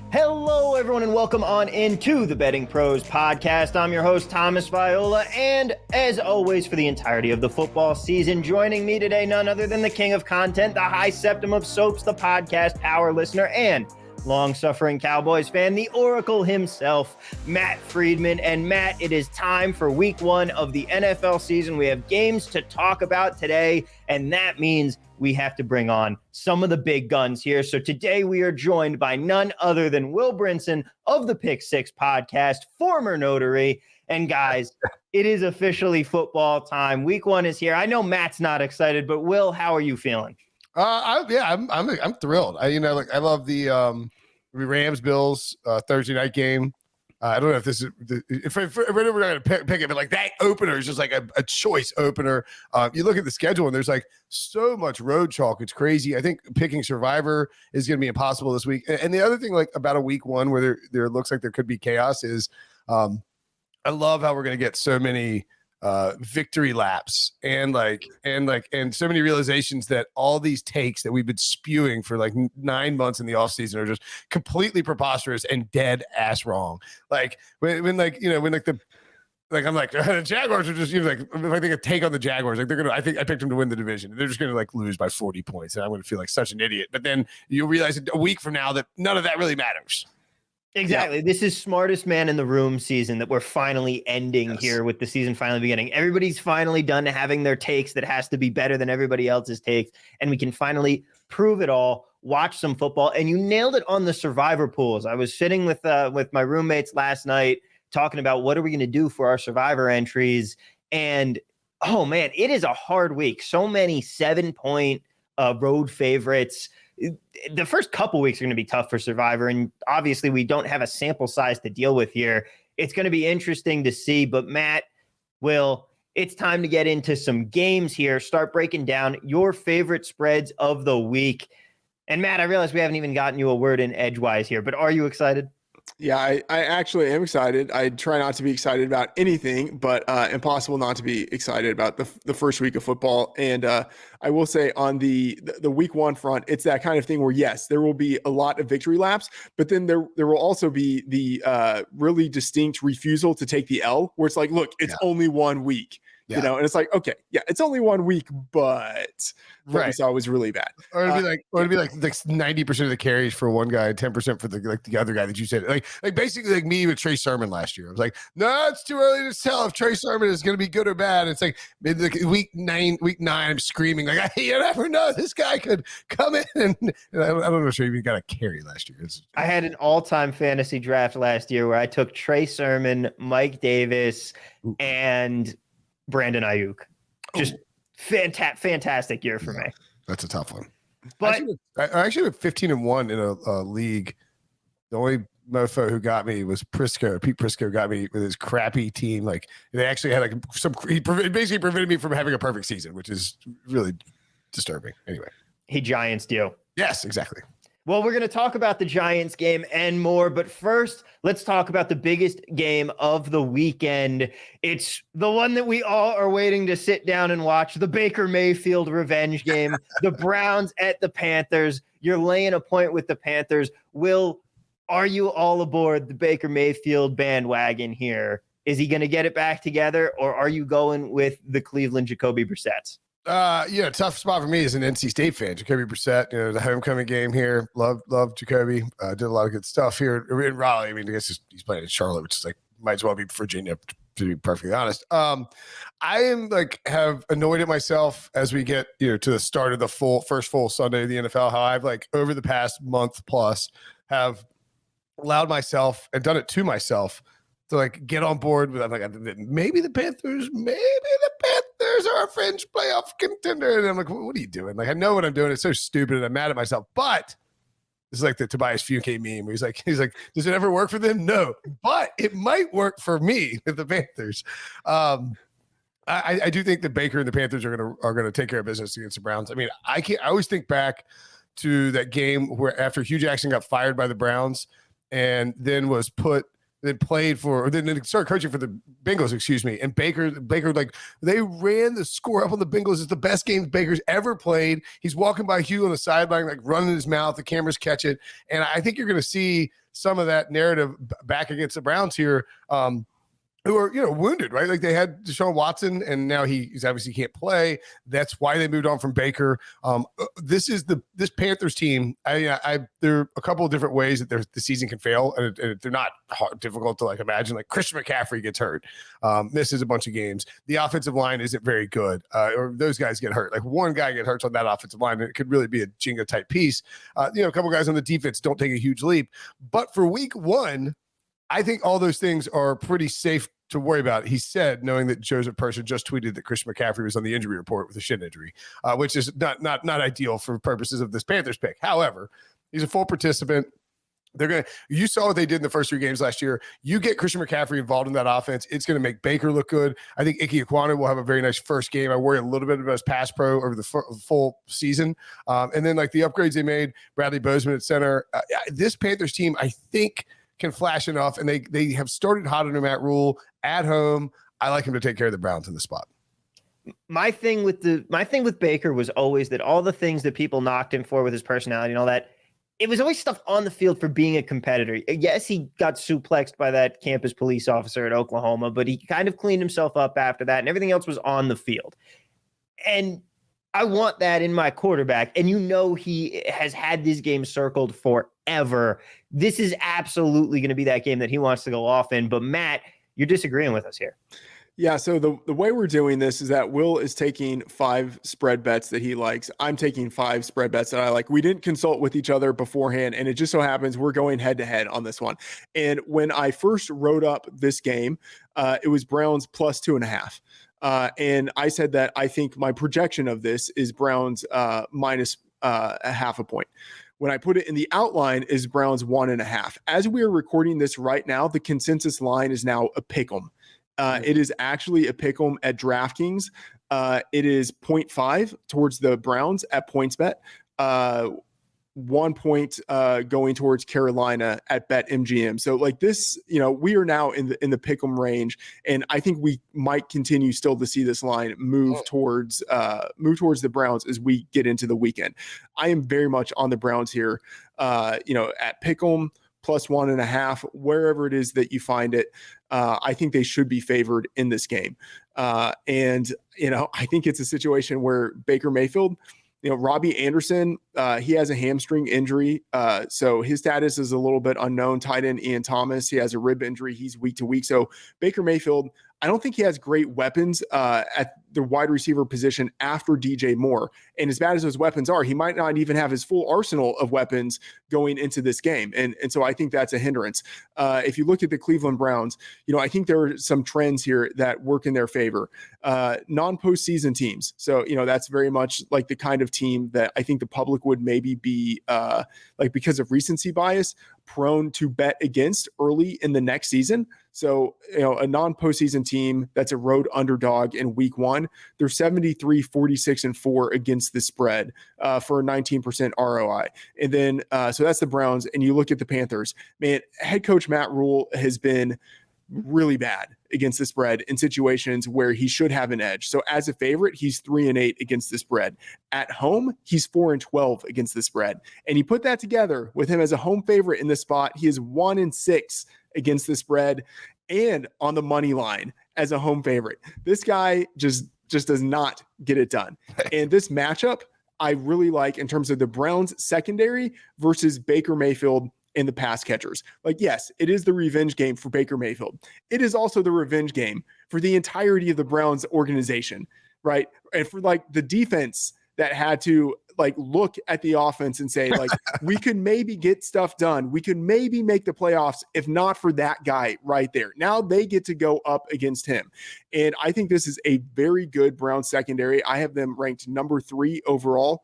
Hello, everyone, and welcome on into the Betting Pros podcast. I'm your host, Thomas Viola, and as always, for the entirety of the football season, joining me today, none other than the king of content, the high septum of soaps, the podcast power listener, and long-suffering Cowboys fan, the Oracle himself, Matt Freedman. And Matt, it is time for week one of the NFL season. We have games to talk about today, and that means we have to bring on some of the big guns here. So today we are joined by none other than Will Brinson of the Pick Six podcast, former notary. And guys, it is officially football time. Week one is here. I know Matt's not excited, but Will, how are you feeling? I'm thrilled. I love the Rams Bills Thursday night game. I don't know if this is if we're not going to pick it, but like that opener is just like a choice opener. You look at the schedule and there's like so much road chalk. It's crazy. I think picking Survivor is going to be impossible this week. And the other thing, like about a week one where there looks like there could be chaos, is I love how we're going to get so many victory laps and so many realizations that all these takes that we've been spewing for like 9 months in the offseason are just completely preposterous and dead ass wrong. Like when the Jaguars are just, like, if I think a take on the Jaguars, like I picked them to win the division. They're just going to like lose by 40 points. And I'm going to feel like such an idiot. But then you realize a week from now that none of that really matters. Exactly. Yeah. This is smartest man in the room season that we're finally ending here with the season finally beginning. Everybody's finally done having their takes that has to be better than everybody else's takes. And we can finally prove it all, watch some football. And you nailed it on the survivor pools. I was sitting with my roommates last night talking about what are we going to do for our survivor entries. And, oh, man, it is a hard week. So many 7-point road favorites. The first couple weeks are going to be tough for Survivor, and obviously we don't have a sample size to deal with here. It's going to be interesting to see, but Matt, Will, it's time to get into some games here. Start breaking down your favorite spreads of the week. And Matt, I realize we haven't even gotten you a word in edgewise here, but are you excited? Yeah, I actually am excited. I try not to be excited about anything, but impossible not to be excited about the first week of football. And I will say on the week one front, it's that kind of thing where, yes, there will be a lot of victory laps, but then there will also be the really distinct refusal to take the L, where it's like, look, it's only 1 week. Yeah. And it's like, okay, yeah, it's only 1 week, but what we saw was really bad. Or it'd be like 90% of the carries for one guy, 10% for the other guy that you said. Like basically like me with Trey Sermon last year. I was like, no, it's too early to tell if Trey Sermon is going to be good or bad. It's like maybe week nine, I'm screaming like, you never know, this guy could come in and I don't know if he even got a carry last year. I had an all-time fantasy draft last year where I took Trey Sermon, Mike Davis, and Brandon Ayuk. Just fantastic year for me. That's a tough one. But I actually went 15-1 in a league. The only mofo who got me was Prisco. Pete Prisco got me with his crappy team. Like they actually had he basically prevented me from having a perfect season, which is really disturbing. Anyway, he Giants you. Yes, exactly. Well, we're going to talk about the Giants game and more, but first, let's talk about the biggest game of the weekend. It's the one that we all are waiting to sit down and watch, the Baker Mayfield revenge game, the Browns at the Panthers. You're laying a point with the Panthers. Will, are you all aboard the Baker Mayfield bandwagon here? Is he going to get it back together, or are you going with the Cleveland Jacoby Brissetts? Tough spot for me as an NC State fan. Jacoby Brissett, the homecoming game here. Love Jacoby. Did a lot of good stuff here in Raleigh. I mean, I guess he's playing in Charlotte, which is like might as well be Virginia, to be perfectly honest. I am have annoyed at myself as we get to the start of the first full Sunday of the NFL. How I've over the past month plus have allowed myself and done it to myself to get on board with. I'm like, maybe the Panthers are a fringe playoff contender. And I'm like, what are you doing? I know what I'm doing. It's so stupid and I'm mad at myself. But this is like the Tobias Funke meme where he's like, does it ever work for them? No, but it might work for me with the Panthers. I do think that Baker and the Panthers are gonna take care of business against the Browns. I mean, I always think back to that game where after Hugh Jackson got fired by the Browns and then was put then then started coaching for the Bengals, excuse me. And Baker, like they ran the score up on the Bengals. It's the best game Baker's ever played. He's walking by Hugh on the sideline, like running his mouth. The cameras catch it. And I think you're going to see some of that narrative back against the Browns here. Who are, wounded, right? Like they had Deshaun Watson, and now he's obviously can't play. That's why they moved on from Baker. This Panthers team. There are a couple of different ways that the season can fail, and they're not difficult to like imagine. Like Christian McCaffrey gets hurt, misses a bunch of games. The offensive line isn't very good, or those guys get hurt. Like one guy get hurt on that offensive line, and it could really be a Jenga type piece. A couple guys on the defense don't take a huge leap, but for week one, I think all those things are pretty safe to worry about. He said, knowing that Joseph Person just tweeted that Christian McCaffrey was on the injury report with a shin injury, which is not ideal for purposes of this Panthers pick. However, he's a full participant. You saw what they did in the first 3 games last year. You get Christian McCaffrey involved in that offense, it's going to make Baker look good. I think Ike Ekwonu will have a very nice first game. I worry a little bit about his pass pro over the full season. And then like the upgrades they made, Bradley Bozeman at center. This Panthers team, I think, can flash enough, and they have started hot under Matt Rule at home. I like him to take care of the Browns in the spot. My thing with Baker was always that all the things that people knocked him for with his personality and all that, it was always stuff on the field for being a competitor. Yes, he got suplexed by that campus police officer at Oklahoma, but he kind of cleaned himself up after that, and everything else was on the field. And I want that in my quarterback. And he has had this game circled forever. This is absolutely going to be that game that he wants to go off in. But Matt, you're disagreeing with us here. Yeah, so the way we're doing this is that Will is taking 5 spread bets that he likes. I'm taking 5 spread bets that I like. We didn't consult with each other beforehand, and it just so happens we're going head-to-head on this one. And when I first wrote up this game, it was Browns plus 2.5. And I said that I think my projection of this is Browns minus a half a point. When I put it in the outline is Browns 1.5. As we are recording this right now, the consensus line is now a pick 'em. It is actually a pick 'em at DraftKings. It is 0.5 towards the Browns at PointsBet. 1 point going towards Carolina at BetMGM. So like this, we are now in the pick'em range, and I think we might continue still to see this line move towards the Browns as we get into the weekend. I am very much on the Browns here. At pick'em plus 1.5, wherever it is that you find it, I think they should be favored in this game. And I think it's a situation where Baker Mayfield, Robbie Anderson, he has a hamstring injury. So his status is a little bit unknown. Tight end Ian Thomas, he has a rib injury. He's week to week. So Baker Mayfield, I don't think he has great weapons at the wide receiver position after DJ Moore. And as bad as those weapons are, he might not even have his full arsenal of weapons going into this game. And so I think that's a hindrance. If you look at the Cleveland Browns, I think there are some trends here that work in their favor. Non-postseason teams. So, that's very much like the kind of team that I think the public would maybe be because of recency bias, prone to bet against early in the next season. So, a non-postseason team that's a road underdog in week 1, they're 73, 46, and 4 against the spread for a 19% ROI. And then, so that's the Browns. And you look at the Panthers, man, head coach Matt Rule has been really bad against the spread in situations where he should have an edge. So as a favorite, he's 3-8 against the spread. At home, he's 4-12 against the spread. And you put that together with him as a home favorite in this spot, he is 1-6 against the spread and on the money line as a home favorite. This guy just does not get it done. And this matchup, I really like in terms of the Browns secondary versus Baker Mayfield and the pass catchers. Like, yes, it is the revenge game for Baker Mayfield. It is also the revenge game for the entirety of the Browns organization, right? And for like the defense that had to look at the offense and say, we could maybe get stuff done. We could maybe make the playoffs if not for that guy right there. Now they get to go up against him. And I think this is a very good Browns secondary. I have them ranked number 3 overall.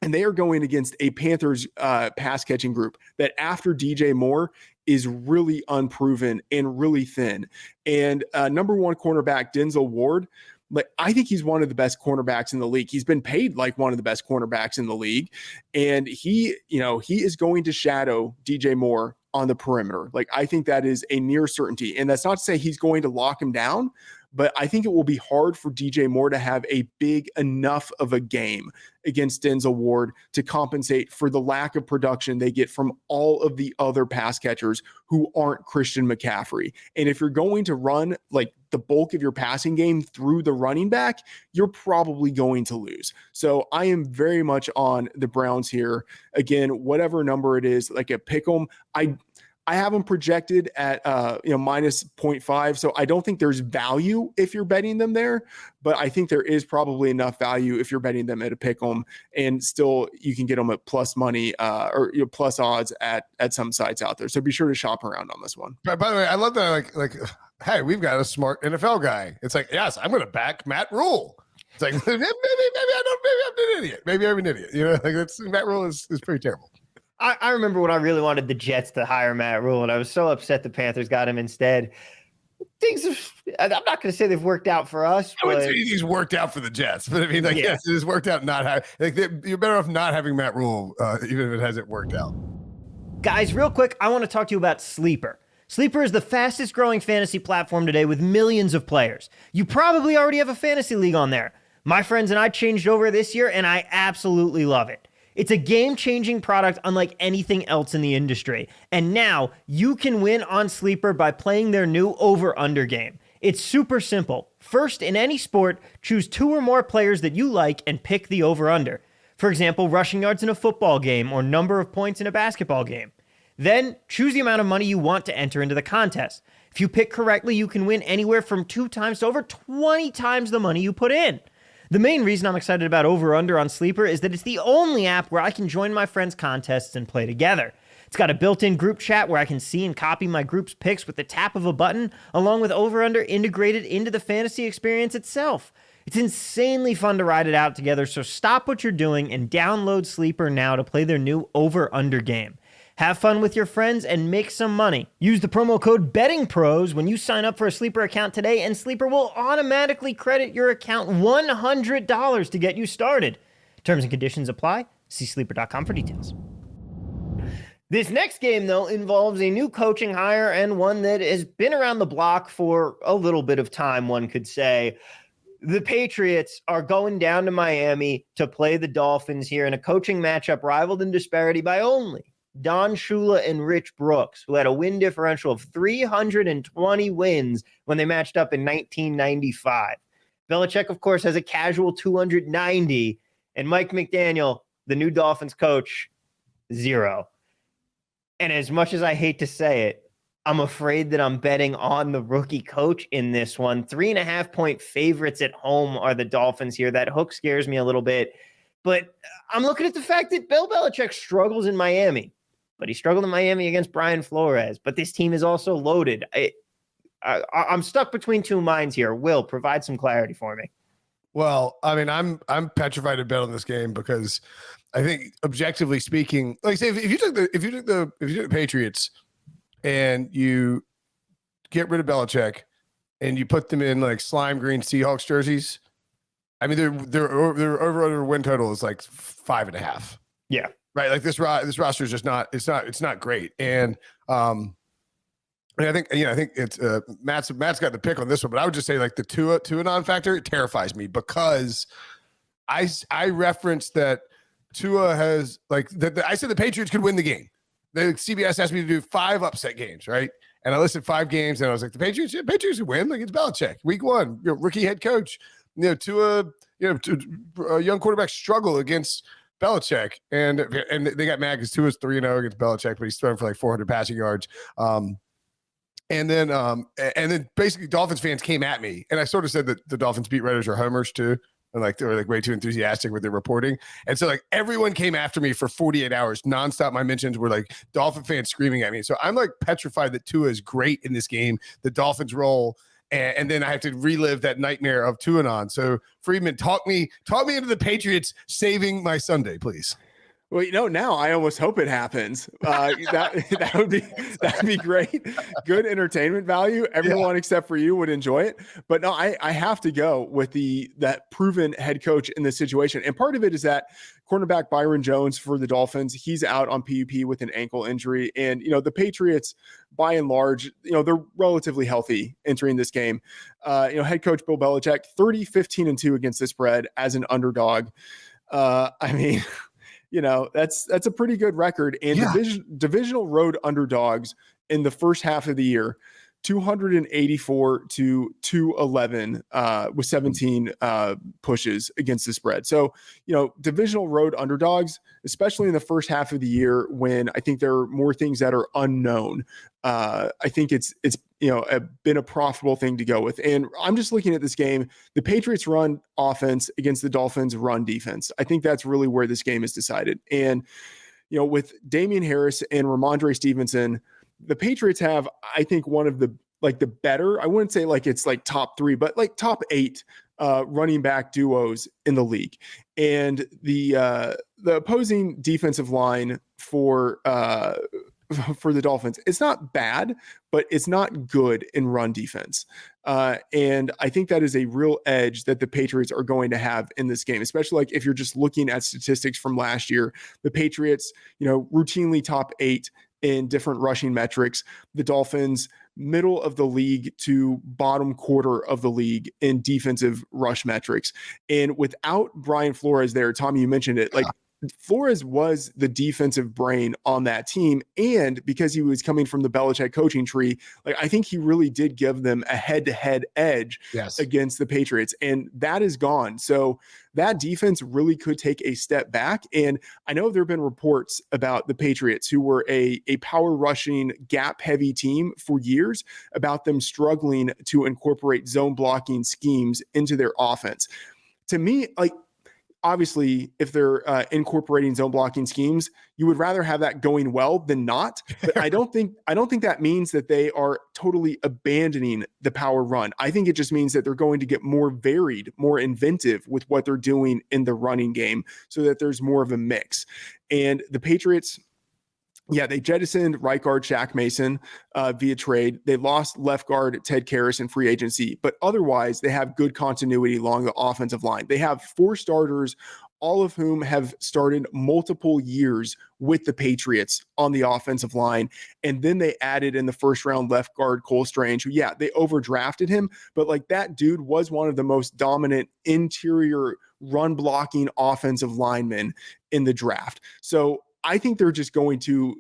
And they are going against a Panthers pass catching group that after DJ Moore is really unproven and really thin. And number 1 cornerback, Denzel Ward, I think he's one of the best cornerbacks in the league. He's been paid like one of the best cornerbacks in the league. And he is going to shadow DJ Moore on the perimeter. Like, I think that is a near certainty. And that's not to say he's going to lock him down, but I think it will be hard for DJ Moore to have a big enough of a game against Denzel Ward to compensate for the lack of production they get from all of the other pass catchers who aren't Christian McCaffrey. And if you're going to run like the bulk of your passing game through the running back, you're probably going to lose. So I am very much on the Browns here. Again, whatever number it is, like a pick 'em, I have them projected at minus 0.5. So I don't think there's value if you're betting them there, but I think there is probably enough value if you're betting them at a pick 'em, and still you can get them at plus money or plus odds at some sites out there. So be sure to shop around on this one. By the way, I love that. Like, hey, we've got a smart NFL guy. It's like, yes, I'm going to back Matt Rule. It's like maybe I'm an idiot. Maybe I'm an idiot. You know, like Matt Rule is pretty terrible. I remember when I really wanted the Jets to hire Matt Rule, and I was so upset the Panthers got him instead. I'm not going to say they've worked out for us. I wouldn't say he's worked out for the Jets, but I mean, like, yes, it has worked out not having, like, you're better off not having Matt Rule, even if it hasn't worked out. Guys, real quick, I want to talk to you about Sleeper. Sleeper is the fastest growing fantasy platform today with millions of players. You probably already have a fantasy league on there. My friends and I changed over this year, and I absolutely love it. It's a game-changing product unlike anything else in the industry. And now you can win on Sleeper by playing their new over-under game. It's super simple. First, in any sport, choose 2 or more players that you like and pick the over-under. For example, rushing yards in a football game or number of points in a basketball game. Then, choose the amount of money you want to enter into the contest. If you pick correctly, you can win anywhere from 2 times to over 20 times the money you put in. The main reason I'm excited about Over Under on Sleeper is that it's the only app where I can join my friends' contests and play together. It's got a built-in group chat where I can see and copy my group's picks with the tap of a button, along with Over Under integrated into the fantasy experience itself. It's insanely fun to ride it out together, so stop what you're doing and download Sleeper now to play their new Over Under game. Have fun with your friends and make some money. Use the promo code BettingPros when you sign up for a Sleeper account today, and Sleeper will automatically credit your account $100 to get you started. Terms and conditions apply. See sleeper.com for details. This next game, though, involves a new coaching hire and one that has been around the block for a little bit of time, one could say. The Patriots are going down to Miami to play the Dolphins here in a coaching matchup rivaled in disparity by only Don Shula and Rich Brooks, who had a win differential of 320 wins when they matched up in 1995. Belichick, of course, has a casual 290, and Mike McDaniel, the new Dolphins coach, 0. And as much as I hate to say it, I'm afraid that I'm betting on the rookie coach in this one. 3.5-point favorites at home are the Dolphins here. That hook scares me a little bit. But I'm looking at the fact that Bill Belichick struggles in Miami. But he struggled in Miami against Brian Flores. But this team is also loaded. I'm stuck between two minds here. Will, provide some clarity for me. Well, I mean, I'm petrified to bet on this game because I think, objectively speaking, like say if you took the Patriots and you get rid of Belichick and you put them in like slime green Seahawks jerseys, I mean their over win total is like 5.5. Yeah. Right. Like this roster is just not, it's not great. And I think it's Matt's got the pick on this one, but I would just say like the Tua non-factor, it terrifies me because I referenced that Tua has like I said the Patriots could win the game. The CBS asked me to do 5 upset games, right? And I listed 5 games, and I was like, the Patriots would win. Like it's Belichick, week 1, rookie head coach. Tua, a young quarterback struggle against Belichick, and they got mad because Tua's 3-0 against Belichick, but he's thrown for like 400 passing yards. And then basically Dolphins fans came at me, and I sort of said that the Dolphins beat writers are homers too, and like they were like way too enthusiastic with their reporting, and so like everyone came after me for 48 hours nonstop. My mentions were like Dolphin fans screaming at me, so I'm like petrified that Tua is great in this game. The Dolphins roll. And then I have to relive that nightmare of Tuanon. So Freedman, talk me into the Patriots saving my Sunday, please. Well, now I almost hope it happens. That'd be great. Good entertainment value. Everyone except for you would enjoy it. But no, I have to go with that proven head coach in this situation. And part of it is that cornerback Byron Jones for the Dolphins, he's out on PUP with an ankle injury. And, the Patriots, by and large, they're relatively healthy entering this game. Head coach Bill Belichick, 30-15-2 against the spread as an underdog. That's a pretty good record. And divisional road underdogs in the first half of the year, 284-211 with 17 pushes against the spread. So, divisional road underdogs, especially in the first half of the year when I think there are more things that are unknown. I think it's been a profitable thing to go with. And I'm just looking at this game, the Patriots run offense against the Dolphins run defense. I think that's really where this game is decided. And, with Damian Harris and Ramondre Stevenson, the Patriots have, I think, one of the better, I wouldn't say it's top 3, but top 8 running back duos in the league. And the opposing defensive line for the Dolphins, it's not bad, but it's not good in run defense. And I think that is a real edge that the Patriots are going to have in this game, especially if you're just looking at statistics from last year. The Patriots, routinely top 8 in different rushing metrics. The Dolphins, middle of the league to bottom quarter of the league in defensive rush metrics. And without Brian Flores there, Tommy, you mentioned it, Flores was the defensive brain on that team. And because he was coming from the Belichick coaching tree, I think he really did give them a head-to-head edge against the Patriots. And that is gone. So that defense really could take a step back. And I know there have been reports about the Patriots, who were a power rushing, gap heavy team for years, about them struggling to incorporate zone blocking schemes into their offense. To me, obviously, if they're incorporating zone blocking schemes, you would rather have that going well than not. But I don't think that means that they are totally abandoning the power run. I think it just means that they're going to get more varied, more inventive with what they're doing in the running game, so that there's more of a mix. And the Patriots, they jettisoned right guard Shaq Mason via trade. They lost left guard Ted Karras in free agency, but otherwise they have good continuity along the offensive line. They have 4 starters, all of whom have started multiple years with the Patriots on the offensive line. And then they added in the first round left guard Cole Strange, who, they overdrafted him, but that dude was one of the most dominant interior run blocking offensive linemen in the draft. So I think they're just going to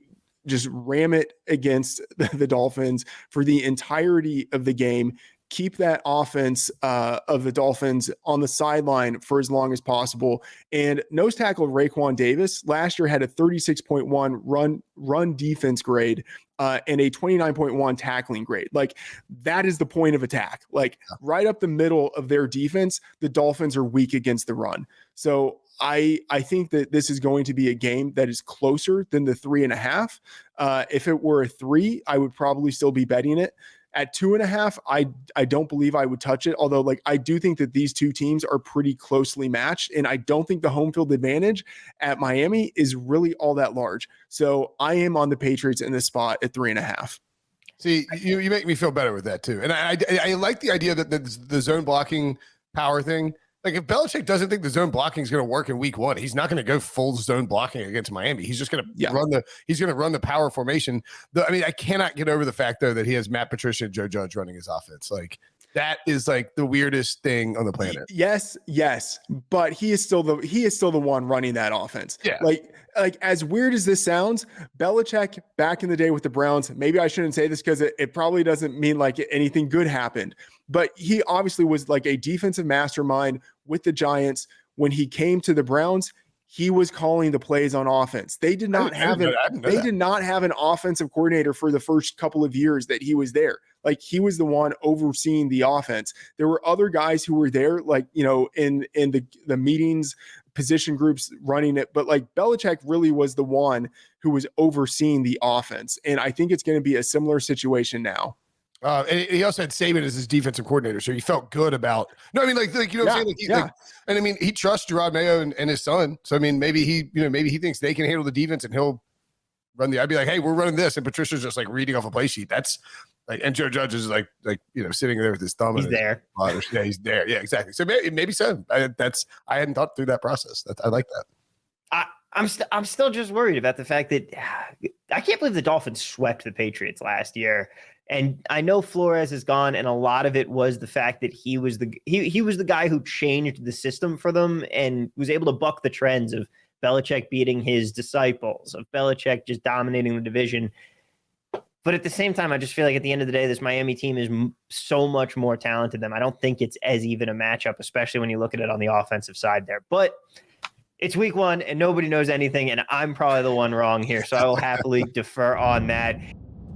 just ram it against the Dolphins for the entirety of the game, keep that offense of the Dolphins on the sideline for as long as possible. And nose tackle Raekwon Davis last year had a 36.1 run defense grade and a 29.1 tackling grade. That is the point of attack. Right up the middle of their defense, the Dolphins are weak against the run. So I think that this is going to be a game that is closer than the 3.5. If it were a 3, I would probably still be betting it. At 2.5, I don't believe I would touch it. Although, I do think that these two teams are pretty closely matched, and I don't think the home field advantage at Miami is really all that large. So I am on the Patriots in this spot at 3.5. See, you make me feel better with that too, and I like the idea that the zone blocking power thing. If Belichick doesn't think the zone blocking is going to work in week 1, he's not going to go full zone blocking against Miami. He's just going to run the power formation. I cannot get over the fact though that he has Matt Patricia and Joe Judge running his offense. That is the weirdest thing on the planet. Yes, but he is still the one running that offense. Yeah. As weird as this sounds, Belichick back in the day with the Browns, maybe I shouldn't say this because it probably doesn't mean anything good happened, but he obviously was a defensive mastermind with the Giants. When he came to the Browns, he was calling the plays on offense. They did not have an offensive coordinator for the first couple of years that he was there. He was the one overseeing the offense. There were other guys who were there, in the meetings, position groups running it. But Belichick really was the one who was overseeing the offense. And I think it's going to be a similar situation now. And he also had Saban as his defensive coordinator, so he felt good about. No, I mean, like you know what I'm saying? And I mean, he trusts Gerard Mayo and his son. So I mean, maybe he thinks they can handle the defense, and he'll run I'd be like, hey, we're running this, and Patricia's just like reading off a play sheet. That's like, and Joe Judge is like sitting there with his thumb. He's there. Yeah, he's there. Yeah, exactly. So maybe so. I hadn't thought through that process. I like that. I'm still just worried about the fact that I can't believe the Dolphins swept the Patriots last year. And I know Flores is gone, and a lot of it was the fact that he was the guy who changed the system for them and was able to buck the trends of Belichick beating his disciples, of Belichick just dominating the division. But at the same time, I just feel like at the end of the day, this Miami team is so much more talented than them. I don't think it's as even a matchup, especially when you look at it on the offensive side there. But it's week 1, and nobody knows anything, and I'm probably the one wrong here, so I will happily defer on that.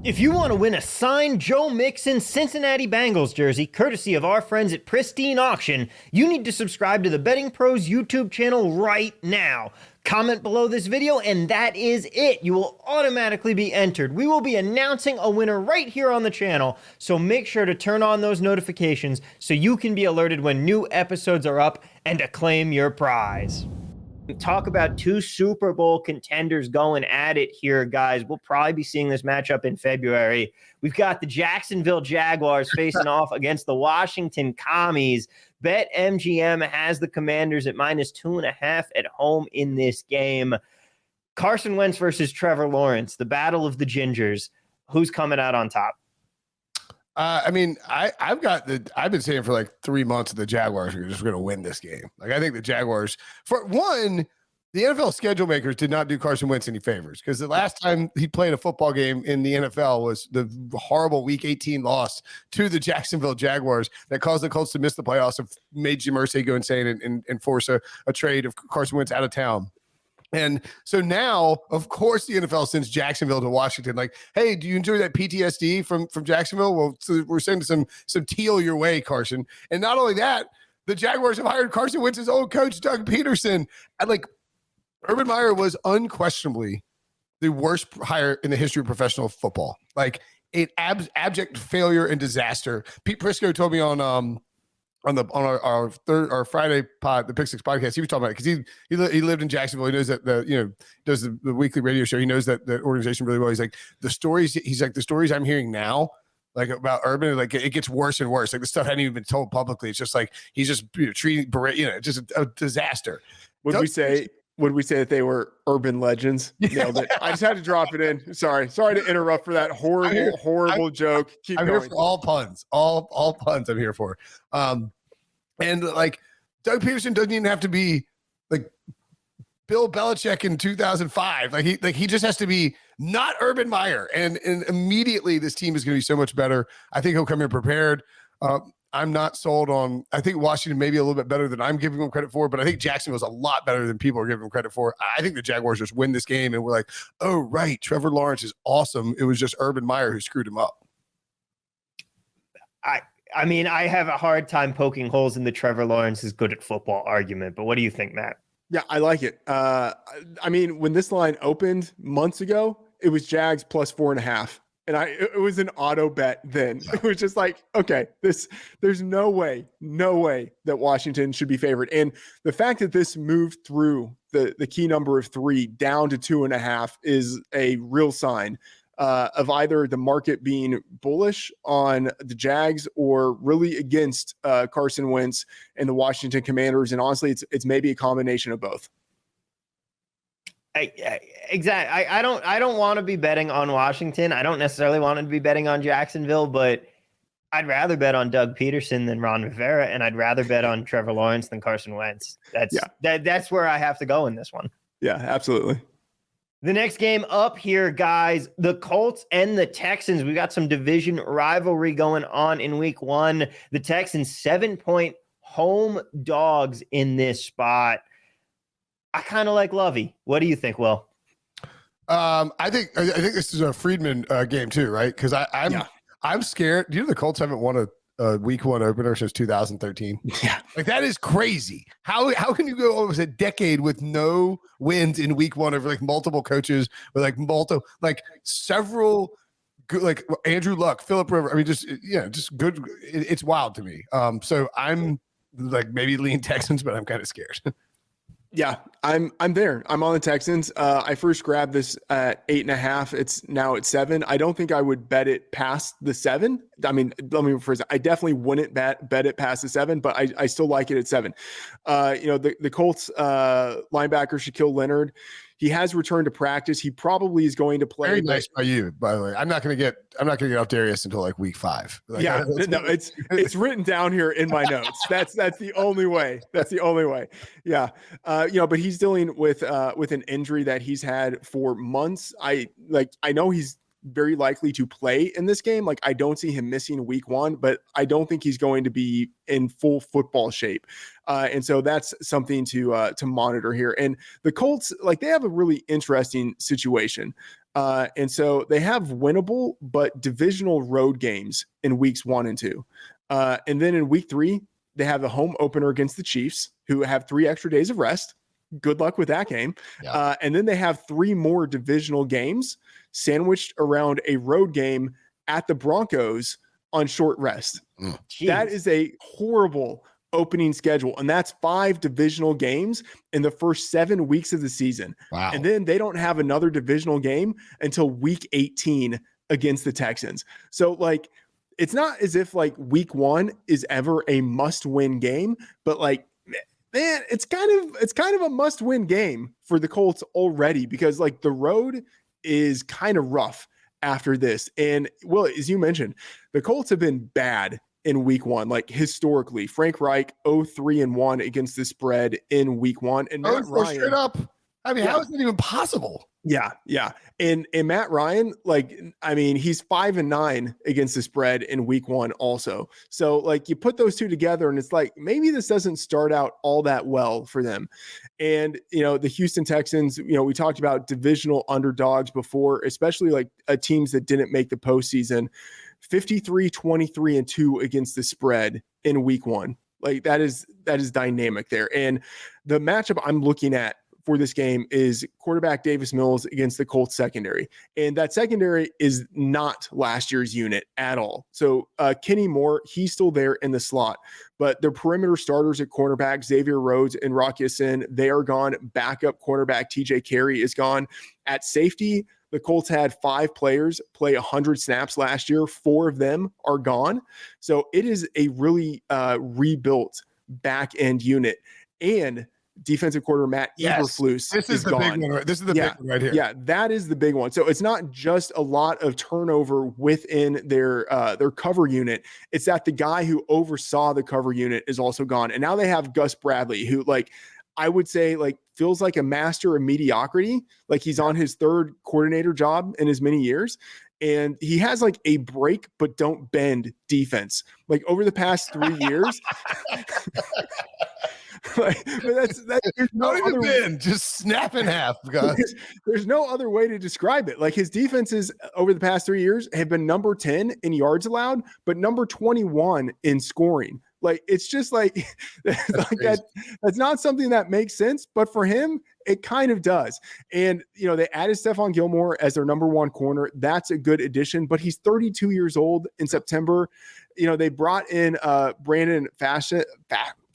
If you want to win a signed Joe Mixon Cincinnati Bengals jersey, courtesy of our friends at Pristine Auction, you need to subscribe to the Betting Pros YouTube channel right now. Comment below this video, and that is it. You will automatically be entered. We will be announcing a winner right here on the channel, so make sure to turn on those notifications so you can be alerted when new episodes are up and to claim your prize. Talk about 2 Super Bowl contenders going at it here, guys. We'll probably be seeing this matchup in February. We've got the Jacksonville Jaguars facing off against the Washington Commies. BetMGM has the Commanders at -2.5 at home in this game. Carson Wentz versus Trevor Lawrence, the battle of the Gingers. Who's coming out on top? I mean, I've been saying for like 3 months that the Jaguars are just going to win this game. Like, I think the Jaguars, for one, the NFL schedule makers did not do Carson Wentz any favors, because the last time he played a football game in the NFL was the horrible Week 18 loss to the Jacksonville Jaguars that caused the Colts to miss the playoffs and made Jim Irsay go insane and force a trade of Carson Wentz out of town. And so now, of course, the NFL sends Jacksonville to Washington. Like, hey, do you enjoy that PTSD from Jacksonville? Well, so we're sending some teal your way, Carson. And not only that, the Jaguars have hired Carson Wentz's old coach, Doug Peterson. And like, Urban Meyer was unquestionably the worst hire in the history of professional football. Like, an abject failure and disaster. Pete Prisco told me on our Friday pod, the Pick Six podcast, he was talking about it because he lived in Jacksonville. He knows that does the weekly radio show. He knows that the organization really well. He's like, the stories I'm hearing now, like about Urban, like it gets worse and worse. Like, the stuff hadn't even been told publicly. It's just like he's just treating just a disaster. Would we say that they were urban legends? Nailed it. I just had to drop it in. Sorry to interrupt for that horrible joke. Keep I'm going. here for all puns. All puns I'm here for. And like, Doug Peterson doesn't even have to be like Bill Belichick in 2005. Like he just has to be not Urban Meyer, and immediately this team is going to be so much better. I think he'll come in prepared. I'm not sold on. I think Washington may be a little bit better than I'm giving them credit for, but I think Jacksonville's a lot better than people are giving them credit for. I think the Jaguars just win this game, and we're like, oh right, Trevor Lawrence is awesome. It was just Urban Meyer who screwed him up. I mean, I have a hard time poking holes in the Trevor Lawrence is good at football argument, but what do you think, Matt? Yeah, I like it. I mean, when this line opened months ago, it was Jags +4.5. And it was an auto bet then. It was just like, okay, there's no way that Washington should be favored. And the fact that this moved through the key number of 3 down to 2.5 is a real sign of either the market being bullish on the Jags or really against Carson Wentz and the Washington Commanders. And honestly, it's maybe a combination of both. Exactly. I don't want to be betting on Washington. I don't necessarily want to be betting on Jacksonville, but I'd rather bet on Doug Peterson than Ron Rivera, and I'd rather bet on Trevor Lawrence than Carson Wentz. That's where I have to go in this one. Yeah, absolutely. The next game up here, guys, the Colts and the Texans. We got some division rivalry going on in week 1. The Texans 7-point home dogs in this spot. I kind of like Lovey. What do you think, Will? I think this is a Freedman game too, right? Because I'm scared. Do you know the Colts haven't won a week 1 opener since 2013? Yeah, like that is crazy. How can you go almost a decade with no wins in week 1 over like multiple coaches with like several good, like Andrew Luck, Phillip Rivers. I mean, just good. It's wild to me. So I'm like maybe lean Texans, but I'm kind of scared. Yeah, I'm there. I'm on the Texans. I first grabbed this at 8.5. It's now at 7. I don't think I would bet it past the 7. I mean, let me rephrase it. I definitely wouldn't bet it past the 7, but I still like it at 7. The Colts linebacker Shaquille Leonard, he has returned to practice. He probably is going to play. Very nice by you, by the way. I'm not going to get off Darius until like week 5. Like, yeah, no, it's written down here in my notes. That's the only way. That's the only way. Yeah, but he's dealing with an injury that he's had for months. I know he's very likely to play in this game. Like, I don't see him missing week 1, but I don't think he's going to be in full football shape. And so that's something to monitor here. And the Colts, like, they have a really interesting situation. And so they have winnable, but divisional road games in weeks 1 and 2. And then in week 3, they have the home opener against the Chiefs, who have 3 extra days of rest. Good luck with that game. Yeah. And then they have 3 more divisional games sandwiched around a road game at the Broncos on short rest. That is a horrible opening schedule. And that's 5 divisional games in the first 7 weeks of the season. Wow. And then they don't have another divisional game until week 18 against the Texans. So, like, it's not as if like week 1 is ever a must-win game, but like, man, it's kind of a must-win game for the Colts already, because like the road is kind of rough after this. And Will, as you mentioned, the Colts have been bad in week 1, like historically. Frank Reich 0-3-1 against the spread in week 1. And Matt Ryan, straight up. I mean, how is that even possible? Yeah. And Matt Ryan, like, I mean, he's 5-9 against the spread in week 1 also. So like you put those two together and it's like, maybe this doesn't start out all that well for them. And, the Houston Texans, we talked about divisional underdogs before, especially like teams that didn't make the postseason. 53-23-2 against the spread in week 1. Like that is dynamic there. And the matchup I'm looking at for this game is quarterback Davis Mills against the Colts secondary. And that secondary is not last year's unit at all. So Kenny Moore, he's still there in the slot, but their perimeter starters at cornerback, Xavier Rhodes and Rock Ya-Sin, they are gone. Backup cornerback TJ Carey is gone. At safety, the Colts had 5 players play 100 snaps last year. 4 of them are gone. So it is a really rebuilt back end unit. And defensive quarter Matt Eberflus is the gone. big one. This is the big one right here. Yeah, that is the big one. So it's not just a lot of turnover within their cover unit. It's that the guy who oversaw the cover unit is also gone. And now they have Gus Bradley, who, like, I would say, like, feels like a master of mediocrity. Like he's on his 3rd coordinator job in as many years. And he has like a break but don't bend defense. Like over the past 3 years. Like, but that's there's no other way. Just snap in half, guys. There's no other way to describe it. Like his defenses over the past 3 years have been number 10 in yards allowed, but number 21 in scoring. Like it's just like, that's not something that makes sense, but for him, it kind of does. And they added Stephon Gilmore as their number 1 corner. That's a good addition, but he's 32 years old in September. They brought in Brandon Faxon.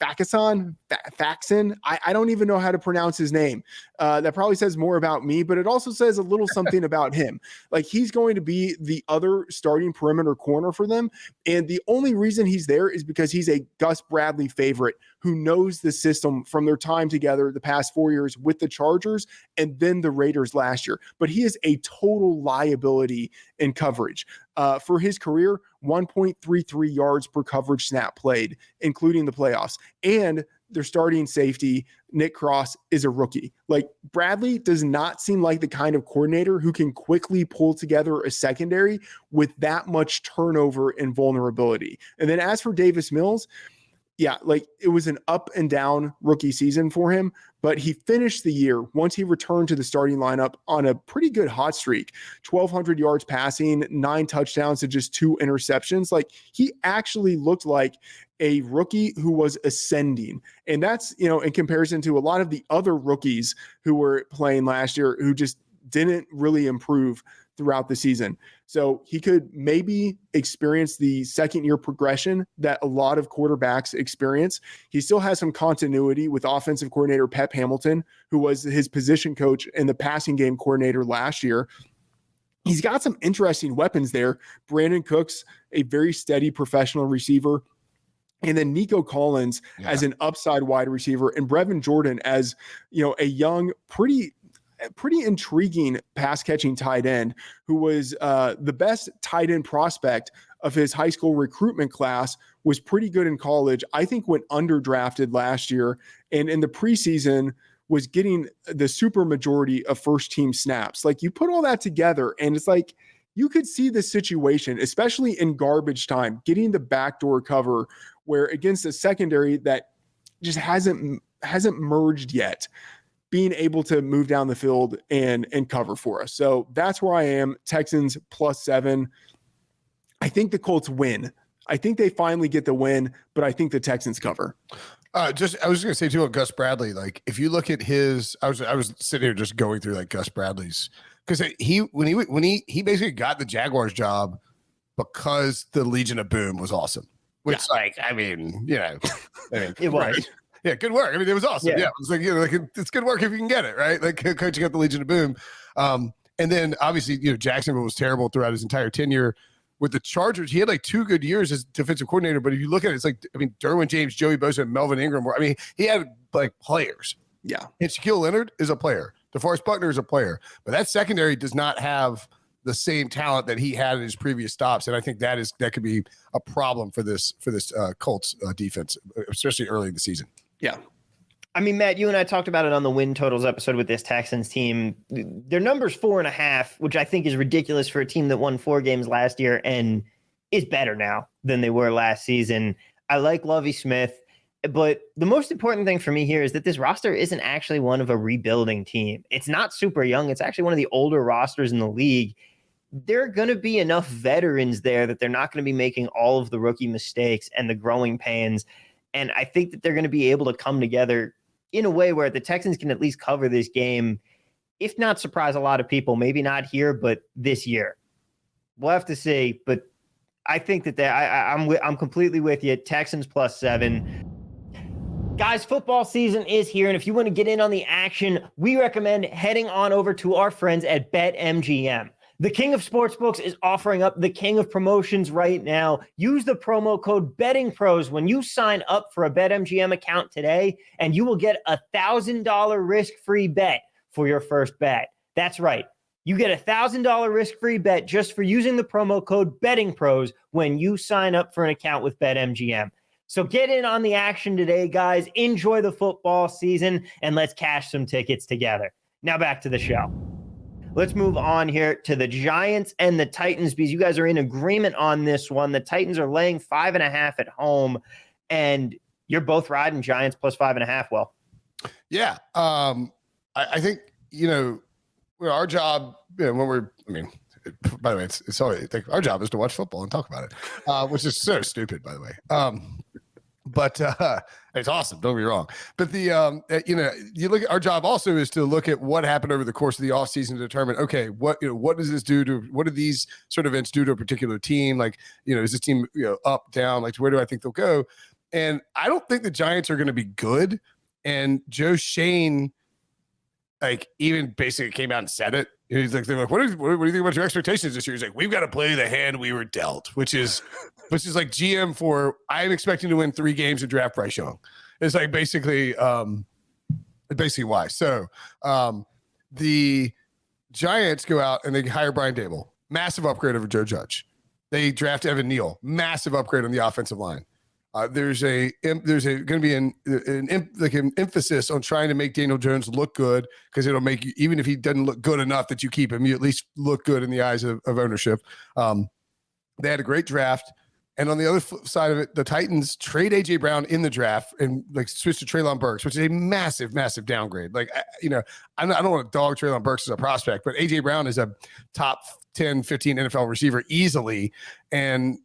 I don't even know how to pronounce his name. That probably says more about me, but it also says a little something about him. Like he's going to be the other starting perimeter corner for them. And the only reason he's there is because he's a Gus Bradley favorite who knows the system from their time together the past 4 years with the Chargers and then the Raiders last year. But he is a total liability in coverage. For his career, 1.33 yards per coverage snap played, including the playoffs. And their starting safety, Nick Cross, is a rookie. Like Bradley does not seem like the kind of coordinator who can quickly pull together a secondary with that much turnover and vulnerability. And then as for Davis Mills, yeah, like it was an up and down rookie season for him, but he finished the year once he returned to the starting lineup on a pretty good hot streak, 1,200 yards passing, 9 touchdowns to just 2 interceptions. Like he actually looked like a rookie who was ascending. And that's, in comparison to a lot of the other rookies who were playing last year who just didn't really improve throughout the season. So he could maybe experience the second year progression that a lot of quarterbacks experience. He still has some continuity with offensive coordinator Pep Hamilton, who was his position coach and the passing game coordinator last year. He's got some interesting weapons there. Brandon Cooks, a very steady professional receiver. And then Nico Collins as an upside wide receiver, and Brevin Jordan as, a young, pretty intriguing pass catching tight end who was the best tight end prospect of his high school recruitment class, was pretty good in college. I think went underdrafted last year, and in the preseason was getting the super majority of first team snaps. Like, you put all that together and it's like, you could see the situation, especially in garbage time, getting the backdoor cover where against a secondary that just hasn't merged yet, being able to move down the field and cover for us. So that's where I am. Texans +7. I think the Colts win. I think they finally get the win, but I think the Texans cover. I was just going to say too, on Gus Bradley, like if you look at his, I was sitting here just going through like Gus Bradley's, because when he basically got the Jaguars job because the Legion of Boom was awesome. Which it was. Right? Yeah, good work. I mean, it was awesome. Yeah, it was like, it's good work if you can get it, right? Like coaching up the Legion of Boom. And then obviously, Jacksonville was terrible throughout his entire tenure. With the Chargers, he had like 2 good years as defensive coordinator. But if you look at it, it's like, Derwin James, Joey Bosa, and Melvin Ingram he had like players. Yeah. And Shaquille Leonard is a player. DeForest Buckner is a player. But that secondary does not have the same talent that he had in his previous stops. And I think that could be a problem for this Colts defense, especially early in the season. Yeah. I mean, Matt, you and I talked about it on the win totals episode with this Texans team. Their number's 4.5, which I think is ridiculous for a team that won 4 games last year and is better now than they were last season. I like Lovie Smith, but the most important thing for me here is that this roster isn't actually one of a rebuilding team. It's not super young. It's actually one of the older rosters in the league. There are going to be enough veterans there that they're not going to be making all of the rookie mistakes and the growing pains. And I think that they're going to be able to come together in a way where the Texans can at least cover this game, if not surprise a lot of people, maybe not here, but this year. We'll have to see. But I think that I'm completely with you. Texans +7. Guys, football season is here, and if you want to get in on the action, we recommend heading on over to our friends at BetMGM. The king of sportsbooks is offering up the king of promotions right now. Use the promo code BettingPros when you sign up for a BetMGM account today, and you will get a $1,000 risk-free bet for your first bet. That's right. You get a $1,000 risk-free bet just for using the promo code BettingPros when you sign up for an account with BetMGM. So get in on the action today, guys. Enjoy the football season, and let's cash some tickets together. Now back to the show. Let's move on here to the Giants and the Titans, because you guys are in agreement on this one. The Titans are laying 5.5 at home, and you're both riding Giants +5.5. Well, yeah. I think, our job, by the way, it's always, our job is to watch football and talk about it, which is so stupid, by the way. But it's awesome. Don't be wrong. But you look at our job also is to look at what happened over the course of the offseason to determine, okay, what does this do to, what do these sort of events do to a particular team? Like, is this team, up, down? Like, where do I think they'll go? And I don't think the Giants are going to be good. And Joe Shane, even basically came out and said it. He's like, what do you think about your expectations this year? He's like, we've got to play the hand we were dealt, which is like GM for, I'm expecting to win 3 games and draft Bryce Young. It's like basically why. So the Giants go out and they hire Brian Dable, massive upgrade over Joe Judge. They draft Evan Neal, massive upgrade on the offensive line. There's going to be an emphasis on trying to make Daniel Jones look good, because it'll make you, even if he doesn't look good enough that you keep him, you at least look good in the eyes of ownership. They had a great draft. And on the other side of it, the Titans trade A.J. Brown in the draft and switch to Treylon Burks, which is a massive, massive downgrade. I don't want to dog Treylon Burks as a prospect, but A.J. Brown is a top 10, 15 NFL receiver easily. And,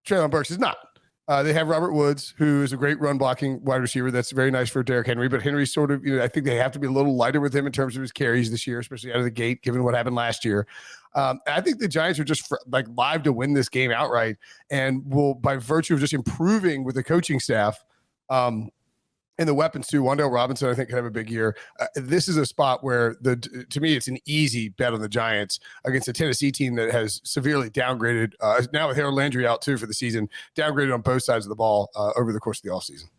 Treylon Burks is not. They have Robert Woods, who is a great run blocking wide receiver. That's very nice for Derrick Henry. But Henry's sort of, I think they have to be a little lighter with him in terms of his carries this year, especially out of the gate, given what happened last year. I think the Giants are just live to win this game outright, and will, by virtue of just improving with the coaching staff, and the weapons too. Wan'Dale Robinson, I think, can have a big year. This is a spot where to me, it's an easy bet on the Giants against a Tennessee team that has severely downgraded. Now with Harold Landry out too for the season, downgraded on both sides of the ball over the course of the offseason.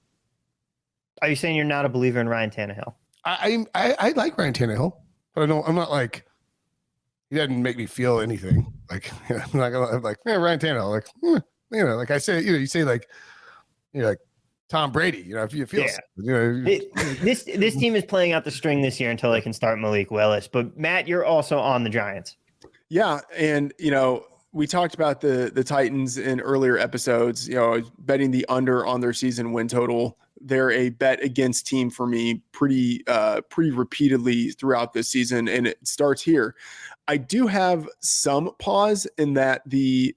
Are you saying you're not a believer in Ryan Tannehill? I like Ryan Tannehill, but I'm not like, he doesn't make me feel anything. Like, I'm not gonna like, Ryan Tannehill. Like, like I say, you say like, like Tom Brady, if you feel, this team is playing out the string this year until they can start Malik Willis. But Matt, you're also on the Giants. Yeah, and we talked about the Titans in earlier episodes. Betting the under on their season win total. They're a bet against team for me pretty repeatedly throughout this season, and it starts here. I do have some pause in that the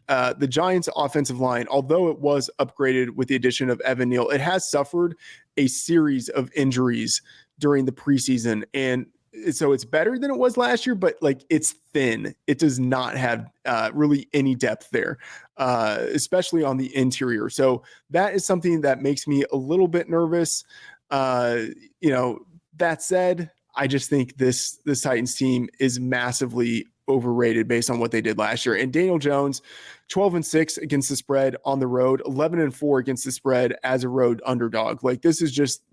Giants offensive line, although it was upgraded with the addition of Evan Neal, it has suffered a series of injuries during the preseason. And so it's better than it was last year, but it's thin. It does not have really any depth there, especially on the interior. So that is something that makes me a little bit nervous. That said, I just think this Titans team is massively overrated based on what they did last year. And Daniel Jones, 12-6 against the spread on the road, 11-4 against the spread as a road underdog. This is just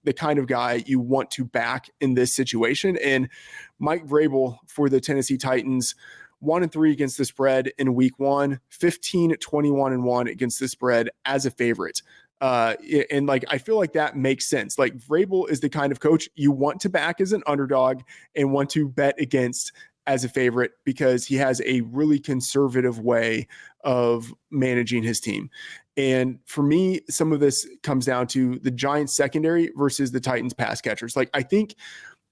the kind of guy you want to back in this situation. And Mike Vrabel for the Tennessee Titans, 1-3 against the spread in week 1, 15-21-1 against the spread as a favorite. And I feel like that makes sense. Vrabel is the kind of coach you want to back as an underdog and want to bet against as a favorite, because he has a really conservative way of managing his team. And for me, some of this comes down to the Giants secondary versus the Titans pass catchers. I think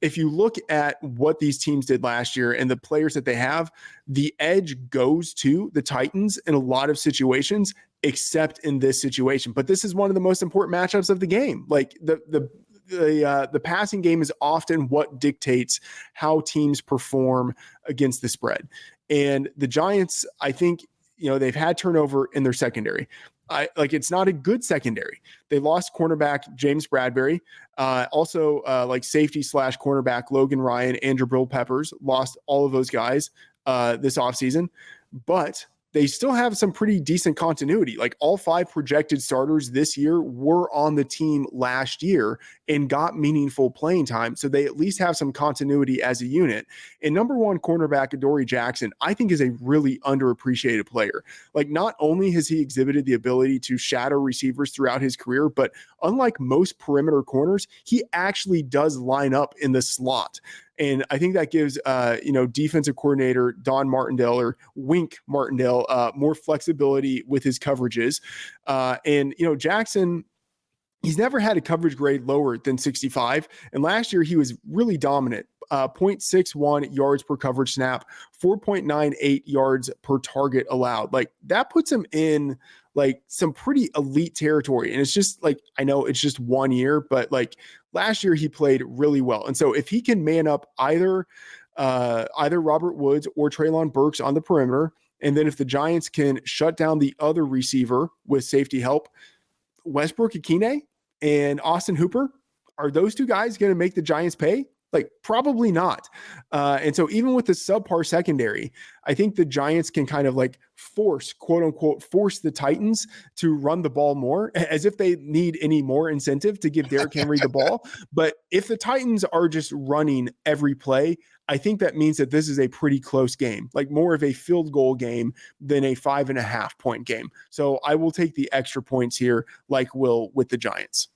if you look at what these teams did last year and the players that they have, the edge goes to the Titans in a lot of situations, except in this situation. But this is one of the most important matchups of the game. The passing game is often what dictates how teams perform against the spread. And the Giants, I think, they've had turnover in their secondary. It's not a good secondary. They lost cornerback James Bradbury, also safety / cornerback Logan Ryan, Andrew Brill Peppers, lost all of those guys this offseason. But they still have some pretty decent continuity. All 5 projected starters this year were on the team last year and got meaningful playing time. So they at least have some continuity as a unit. And number 1 cornerback Adoree Jackson, I think, is a really underappreciated player. Not only has he exhibited the ability to shadow receivers throughout his career, but unlike most perimeter corners, he actually does line up in the slot. And I think that gives, defensive coordinator Don Martindale, or Wink Martindale, more flexibility with his coverages. Jackson, he's never had a coverage grade lower than 65. And last year he was really dominant. 0.61 yards per coverage snap, 4.98 yards per target allowed. That puts him in some pretty elite territory. And it's just I know it's just 1 year, but last year he played really well. And so if he can man up either Robert Woods or Treylon Burks on the perimeter, and then if the Giants can shut down the other receiver with safety help, Westbrook Ikine and Austin Hooper, are those 2 guys going to make the Giants pay? Probably not. And so even with the subpar secondary, I think the Giants can kind of force, quote unquote, force the Titans to run the ball more, as if they need any more incentive to give Derrick Henry the ball. But if the Titans are just running every play, I think that means that this is a pretty close game, more of a field goal game than a 5.5 point game. So I will take the extra points here, Will with the Giants.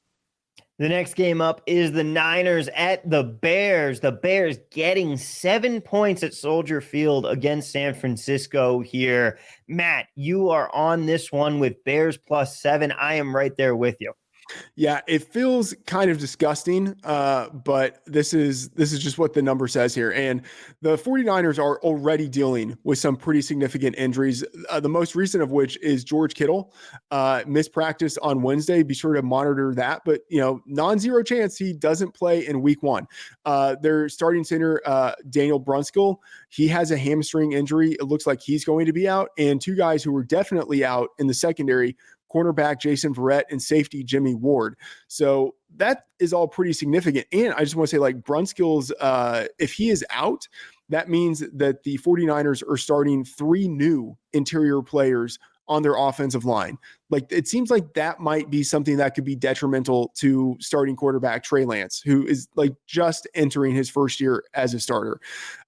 The next game up is the Niners at the Bears. The Bears getting 7 points at Soldier Field against San Francisco here. Matt, you are on this one with Bears +7. I am right there with you. Yeah, it feels kind of disgusting, but this is just what the number says here. And the 49ers are already dealing with some pretty significant injuries, the most recent of which is George Kittle, missed practice on Wednesday. Be sure to monitor that. But, non-zero chance he doesn't play in week one. Their starting center, Daniel Brunskill, he has a hamstring injury. It looks like he's going to be out. And two guys who were definitely out in the secondary, cornerback Jason Verrett and safety Jimmy Ward. So that is all pretty significant. And I just want to say, like, Brunskill's, if he is out, that means that the 49ers are starting 3 new interior players on their offensive line. Like, it seems like that might be something that could be detrimental to starting quarterback Trey Lance, who is like just entering his first year as a starter.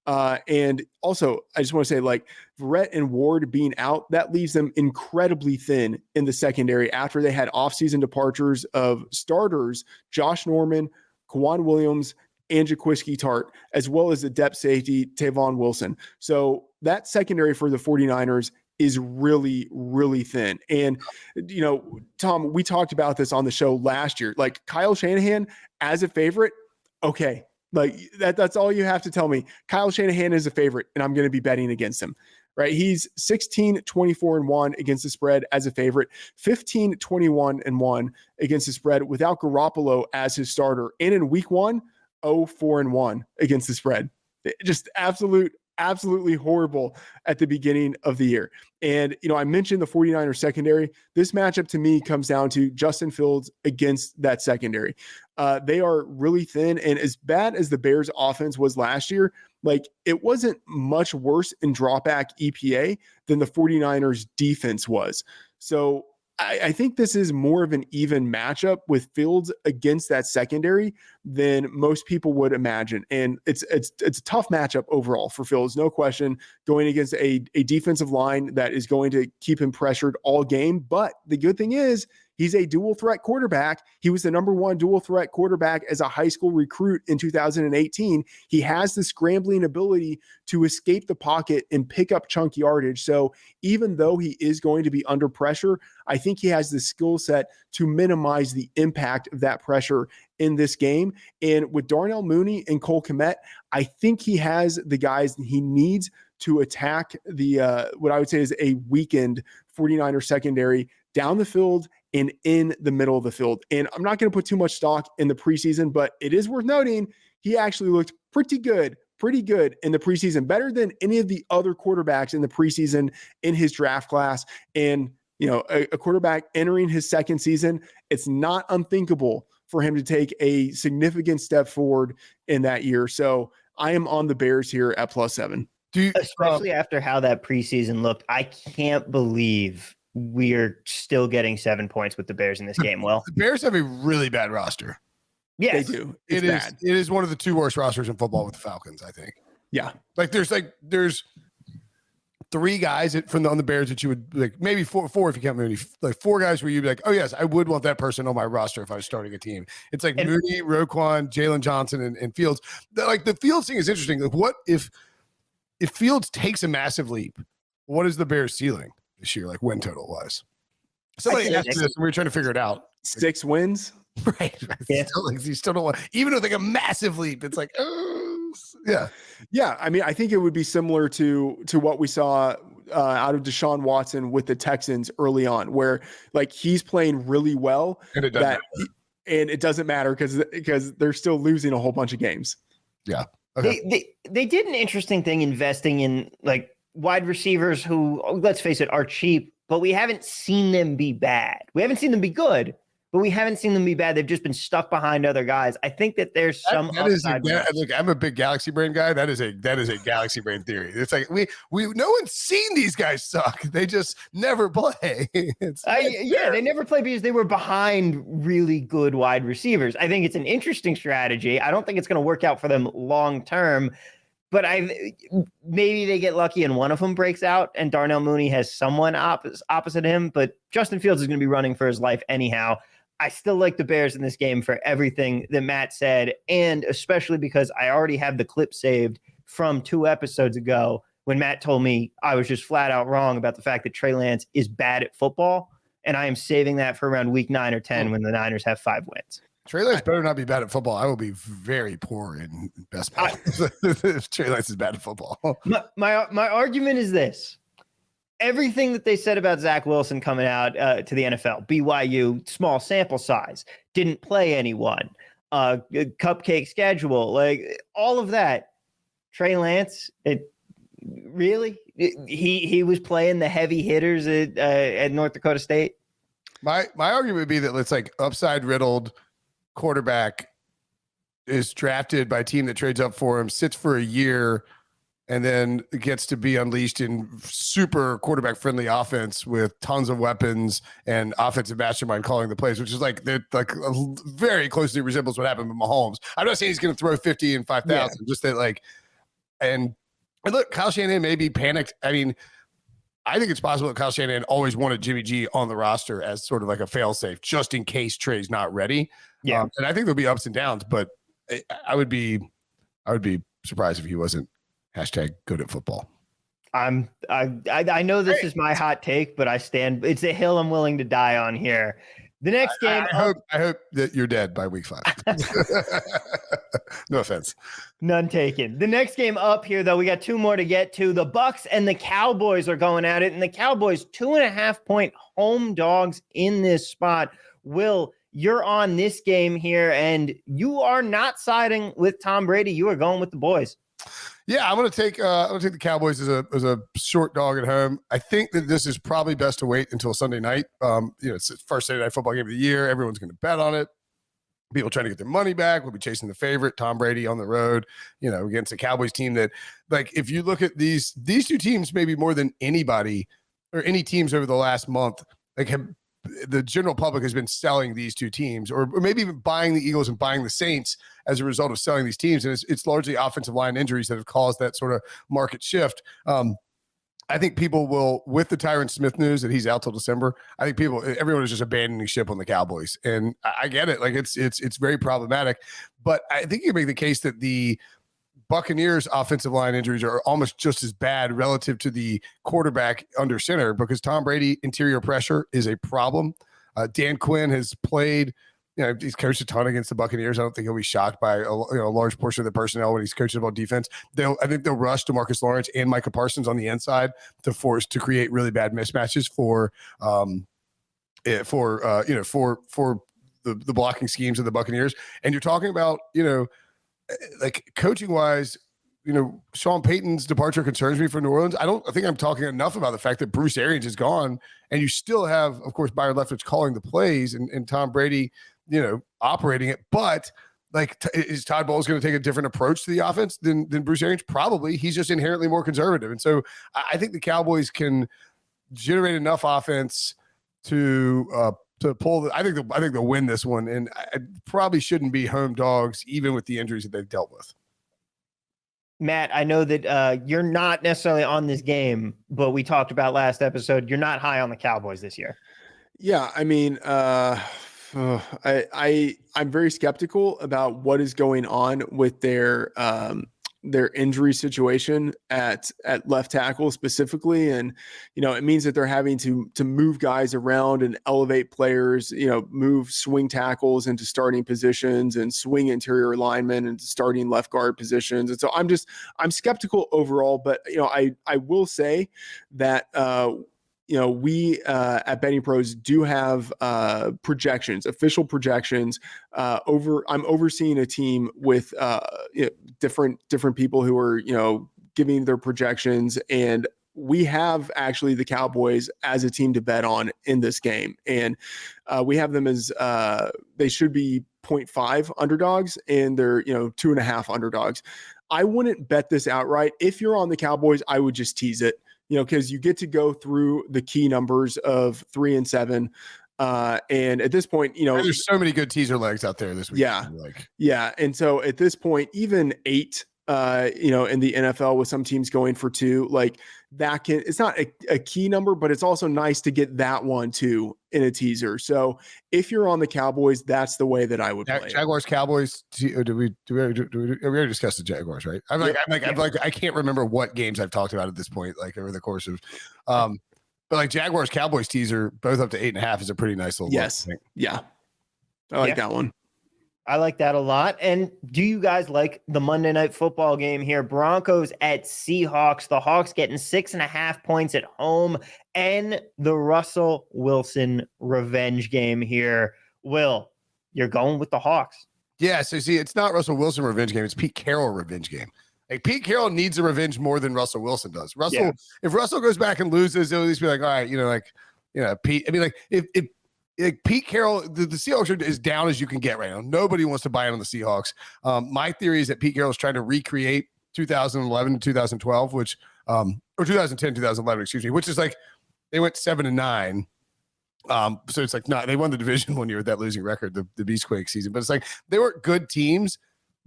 And also, I just want to say, like, Verrett and Ward being out, that leaves them incredibly thin in the secondary after they had offseason departures of starters Josh Norman, Kwan Williams, and Jaquiski Tart, as well as the depth safety Tavon Wilson. So that secondary for the 49ers is really, really thin. And, Tom, we talked about this on the show last year. Like, Kyle Shanahan as a favorite, okay. Like, that's all you have to tell me. Kyle Shanahan is a favorite, and I'm going to be betting against him, right? He's 16-24-1 against the spread as a favorite, 15-21-1 against the spread without Garoppolo as his starter. And in week one, 0-4-1 against the spread. Just absolutely horrible at the beginning of the year. And, I mentioned the 49ers secondary. This matchup to me comes down to Justin Fields against that secondary. They are really thin. And as bad as the Bears offense was last year, like, it wasn't much worse in dropback EPA than the 49ers defense was. So I think this is more of an even matchup with Fields against that secondary than most people would imagine. And it's a tough matchup overall for Fields, no question, going against a defensive line that is going to keep him pressured all game. But the good thing is, he's a dual threat quarterback. He was the number 1 dual threat quarterback as a high school recruit in 2018. He has the scrambling ability to escape the pocket and pick up chunk yardage. So even though he is going to be under pressure, I think he has the skill set to minimize the impact of that pressure in this game. And with Darnell Mooney and Cole Kmet, I think he has the guys he needs to attack the what I would say is a weakened 49er secondary down the field and in the middle of the field. And I'm not going to put too much stock in the preseason, but it is worth noting he actually looked pretty good in the preseason, better than any of the other quarterbacks in the preseason in his draft class. And, a quarterback entering his second season, it's not unthinkable for him to take a significant step forward in that year. So I am on the Bears here at +7. Especially after how that preseason looked, I can't believe we're still getting 7 points with the Bears in this game. Well, the Bears have a really bad roster. Yes, they do. It is one of the 2 worst rosters in football with the Falcons, I think. Yeah. Like, there's 3 guys on the Bears that you would like, maybe four if you count Mooney, like 4 guys where you'd be like, oh yes, I would want that person on my roster if I was starting a team. It's like Mooney, Roquan, Jalen Johnson, and Fields. The Fields thing is interesting. Like, what if Fields takes a massive leap? What is the Bears ceiling this year, like win total wise? Somebody asked me this, and we were trying to figure it out. 6 wins, right? Yeah. You still don't want, even with like a massive leap. It's like, yeah. I mean, I think it would be similar to what we saw out of Deshaun Watson with the Texans early on, where like he's playing really well, and it doesn't matter because they're still losing a whole bunch of games. Yeah. Okay. They did an interesting thing investing in like wide receivers who, let's face it, are cheap, but we haven't seen them be bad. We haven't seen them be good, but we haven't seen them be bad. They've just been stuck behind other guys. I think that there's some upside. Look, I'm a big Galaxy Brain guy. That is a Galaxy Brain theory. It's like we no one's seen these guys suck. They just never play. They never play because they were behind really good wide receivers. I think it's an interesting strategy. I don't think it's going to work out for them long term. But maybe they get lucky and one of them breaks out and Darnell Mooney has someone opposite him. But Justin Fields is going to be running for his life anyhow. I still like the Bears in this game for everything that Matt said, and especially because I already have the clip saved from 2 episodes ago when Matt told me I was just flat out wrong about the fact that Trey Lance is bad at football. and I am saving that for around week 9 or 10 when the Niners have 5 wins. Trey Lance better not be bad at football. I will be very poor in best ball if Trey Lance is bad at football. My argument is this. Everything that they said about Zach Wilson coming out to the NFL, BYU, small sample size, didn't play anyone, cupcake schedule, like all of that. Trey Lance, he was playing the heavy hitters at North Dakota State. My argument would be that it's like upside riddled quarterback is drafted by a team that trades up for him, sits for a year, and then gets to be unleashed in super quarterback friendly offense with tons of weapons and offensive mastermind calling the plays, which is like very closely resembles what happened with Mahomes. I'm not saying he's going to throw 50 and 5,000, just that like, and look, Kyle Shanahan may be panicked. I mean, I think it's possible that Kyle Shanahan always wanted Jimmy G on the roster as sort of like a failsafe, just in case Trey's not ready. Yeah, and I think there'll be ups and downs, but I would be surprised if he wasn't #good at football. I know this is my hot take, but I stand. It's a hill I'm willing to die on here. The next game. I hope that you're dead by week 5. No offense. None taken. The next game up here, though, we got 2 more to get to. The Bucs and the Cowboys are going at it, and the Cowboys 2.5-point home dogs in this spot. Will, you're on this game here, and you are not siding with Tom Brady. You are going with the boys. Yeah, I'm gonna take the Cowboys as a short dog at home. I think that this is probably best to wait until Sunday night. It's the first Sunday night football game of the year. Everyone's going to bet on it. People trying to get their money back. We'll be chasing the favorite, Tom Brady, on the road. Against a Cowboys team that, like, if you look at these 2 teams, maybe more than anybody or any teams over the last month, like the general public has been selling these 2 teams, or maybe even buying the Eagles and buying the Saints as a result of selling these teams. And it's largely offensive line injuries that have caused that sort of market shift. I think people will, with the Tyron Smith news that he's out till December, I think everyone is just abandoning ship on the Cowboys. And I get it. Like it's very problematic, but I think you can make the case that the Buccaneers offensive line injuries are almost just as bad relative to the quarterback under center, because Tom Brady interior pressure is a problem. Dan Quinn has played, he's coached a ton against the Buccaneers. I don't think he'll be shocked by a large portion of the personnel when he's coaching about defense. I think they'll rush DeMarcus Lawrence and Micah Parsons on the inside to create really bad mismatches for the blocking schemes of the Buccaneers. And you're talking about, like coaching wise, Sean Payton's departure concerns me from New Orleans. I think I'm talking enough about the fact that Bruce Arians is gone, and you still have, of course, Byron Leftwich calling the plays and Tom Brady, operating it. But like, is Todd Bowles going to take a different approach to the offense than Bruce Arians? Probably. He's just inherently more conservative. And so I think the Cowboys can generate enough offense to pull. I think they'll win this one, and I probably shouldn't be home dogs, even with the injuries that they've dealt with. Matt, I know that you're not necessarily on this game, but we talked about last episode. You're not high on the Cowboys this year. Yeah, I mean, I'm very skeptical about what is going on with their injury situation at left tackle specifically. And, it means that they're having to move guys around and elevate players, move swing tackles into starting positions and swing interior linemen into starting left guard positions. And so I'm skeptical overall, but, I will say that, we at Betting Pros do have official projections. I'm overseeing a team with different people who are giving their projections, and we have actually the Cowboys as a team to bet on in this game, and we have them as they should be 0.5 underdogs, and they're 2.5 underdogs. I wouldn't bet this outright. If you're on the Cowboys, I would just tease it. Because you get to go through the key numbers of 3 and 7. And at this point, there's so many good teaser legs out there this week. Yeah. And so at this point, even 8, in the NFL with some teams going for 2, like that it's not a key number, but it's also nice to get that one too in a teaser. So if you're on the Cowboys, that's the way that I would play. Jaguars, Cowboys. We already discussed the Jaguars, right? I can't remember what games I've talked about at this point, like over the course of, But like Jaguars Cowboys teaser, both up to 8.5 is a pretty nice little yes. look, I think. Yeah. I like that one. I like that a lot. And do you guys like the Monday Night Football game here? Broncos at Seahawks. The Hawks getting 6.5 points at home, and the Russell Wilson revenge game here. Will, you're going with the Hawks. Yeah, so see, it's not Russell Wilson revenge game. It's Pete Carroll revenge game. Like Pete Carroll needs a revenge more than Russell Wilson does. If Russell goes back and loses, they'll at least be like, all right, Pete. I mean, like if Pete Carroll, the Seahawks are as down as you can get right now. Nobody wants to buy in on the Seahawks. My theory is that Pete Carroll is trying to recreate 2011 to 2012, which or 2010, 2011, excuse me, which is like they went 7-9. So it's like they won the division 1 year with that losing record, the Beastquake season. But it's like they were good teams.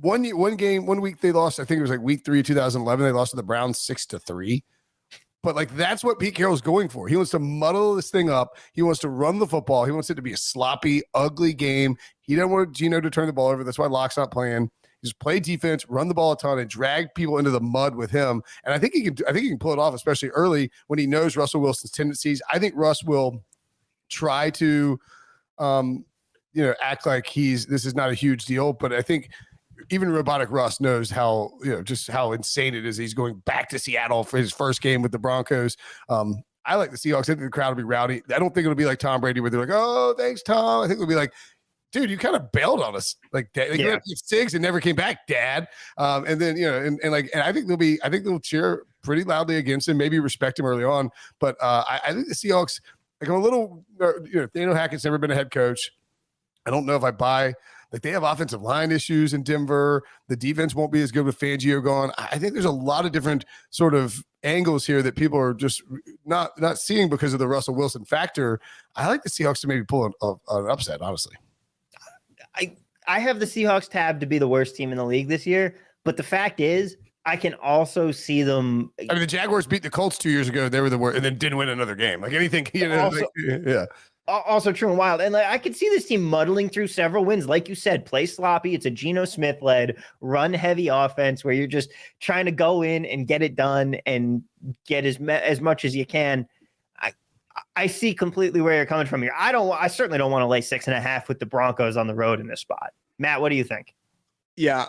One week they lost. I think it was like week 3 of 2011. They lost to the Browns 6-3. But like that's what Pete Carroll's going for. He wants to muddle this thing up. He wants to run the football. He wants it to be a sloppy, ugly game. He doesn't want Geno to turn the ball over. That's why Locke's not playing. Just play defense, run the ball a ton, and drag people into the mud with him. And I think he can pull it off, especially early when he knows Russell Wilson's tendencies. I think Russ will try to, act like this is not a huge deal. But I think even robotic Russ knows how, just how insane it is. He's going back to Seattle for his first game with the Broncos. I like the Seahawks. I think the crowd will be rowdy. I don't think it'll be like Tom Brady where they're like, oh, thanks, Tom. I think it'll be like, dude, you kind of bailed on us. Like, you had 6 and never came back, Dad. And then, and I think they'll cheer pretty loudly against him, maybe respect him early on. But I think the Seahawks, like I'm a little, Nathaniel Hackett's never been a head coach. I don't know if I buy. Like they have offensive line issues in Denver. The defense won't be as good with Fangio gone. I think there's a lot of different sort of angles here that people are just not seeing because of the Russell Wilson factor. I like the Seahawks to maybe pull an upset, honestly. I have the Seahawks tabbed to be the worst team in the league this year, but the fact is I can also see them. I mean, the Jaguars beat the Colts 2 years ago. They were the worst and then didn't win another game. Like anything, Also true and wild. And I could see this team muddling through several wins. Like you said, play sloppy. It's a Geno Smith-led, run-heavy offense where you're just trying to go in and get it done and get as much as you can. I see completely where you're coming from here. I certainly don't want to lay 6.5 with the Broncos on the road in this spot. Matt, what do you think? Yeah,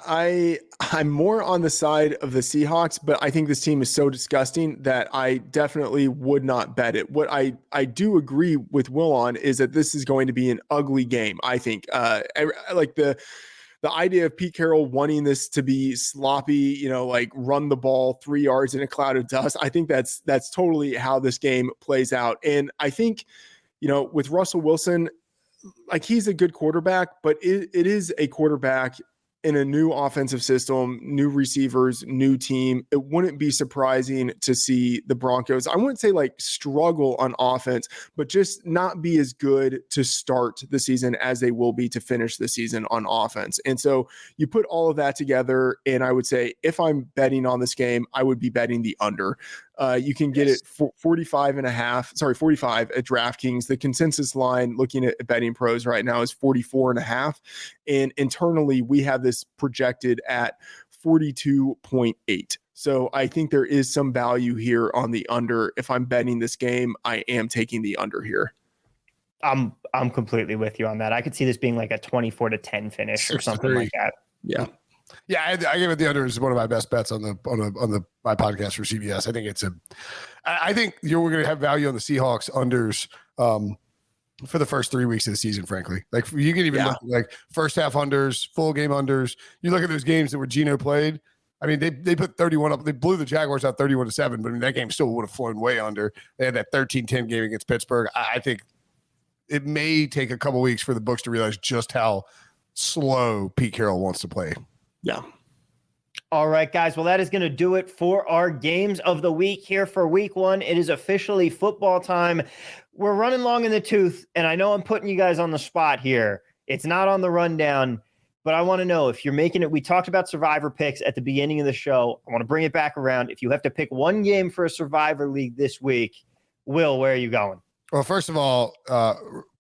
I'm more on the side of the Seahawks, but I think this team is so disgusting that I definitely would not bet it. What I do agree with Will on is that this is going to be an ugly game. I think I like the idea of Pete Carroll wanting this to be sloppy, like run the ball 3 yards in a cloud of dust. I think that's totally how this game plays out. And I think, with Russell Wilson, like he's a good quarterback, but it is a quarterback in a new offensive system, new receivers, new team. It wouldn't be surprising to see the Broncos, I wouldn't say like struggle on offense, but just not be as good to start the season as they will be to finish the season on offense. And so you put all of that together, and I would say if I'm betting on this game, I would be betting the under. You can get it for 45 at DraftKings. The consensus line looking at betting pros right now is 44.5. And internally, we have this projected at 42.8. So I think there is some value here on the under. If I'm betting this game, I am taking the under here. I'm completely with you on that. I could see this being like a 24-10 finish or something like that. Yeah. Yeah, I give it the under as one of my best bets on my podcast for CBS. I think I think we're going to have value on the Seahawks unders for the first 3 weeks of the season. Frankly, like you can even look at like first half unders, full game unders. You look at those games that were Geno played. I mean, they put 31 up. They blew the Jaguars out 31-7, but I mean that game still would have flown way under. They had that 13-10 game against Pittsburgh. I think it may take a couple weeks for the books to realize just how slow Pete Carroll wants to play. Yeah. All right, guys. Well, that is going to do it for our games of the week here for week 1. It is officially football time. We're running long in the tooth, and I know I'm putting you guys on the spot here. It's not on the rundown, but I want to know if you're making it. We talked about survivor picks at the beginning of the show. I want to bring it back around. If you have to pick one game for a survivor league this week, Will, where are you going? Well, first of all,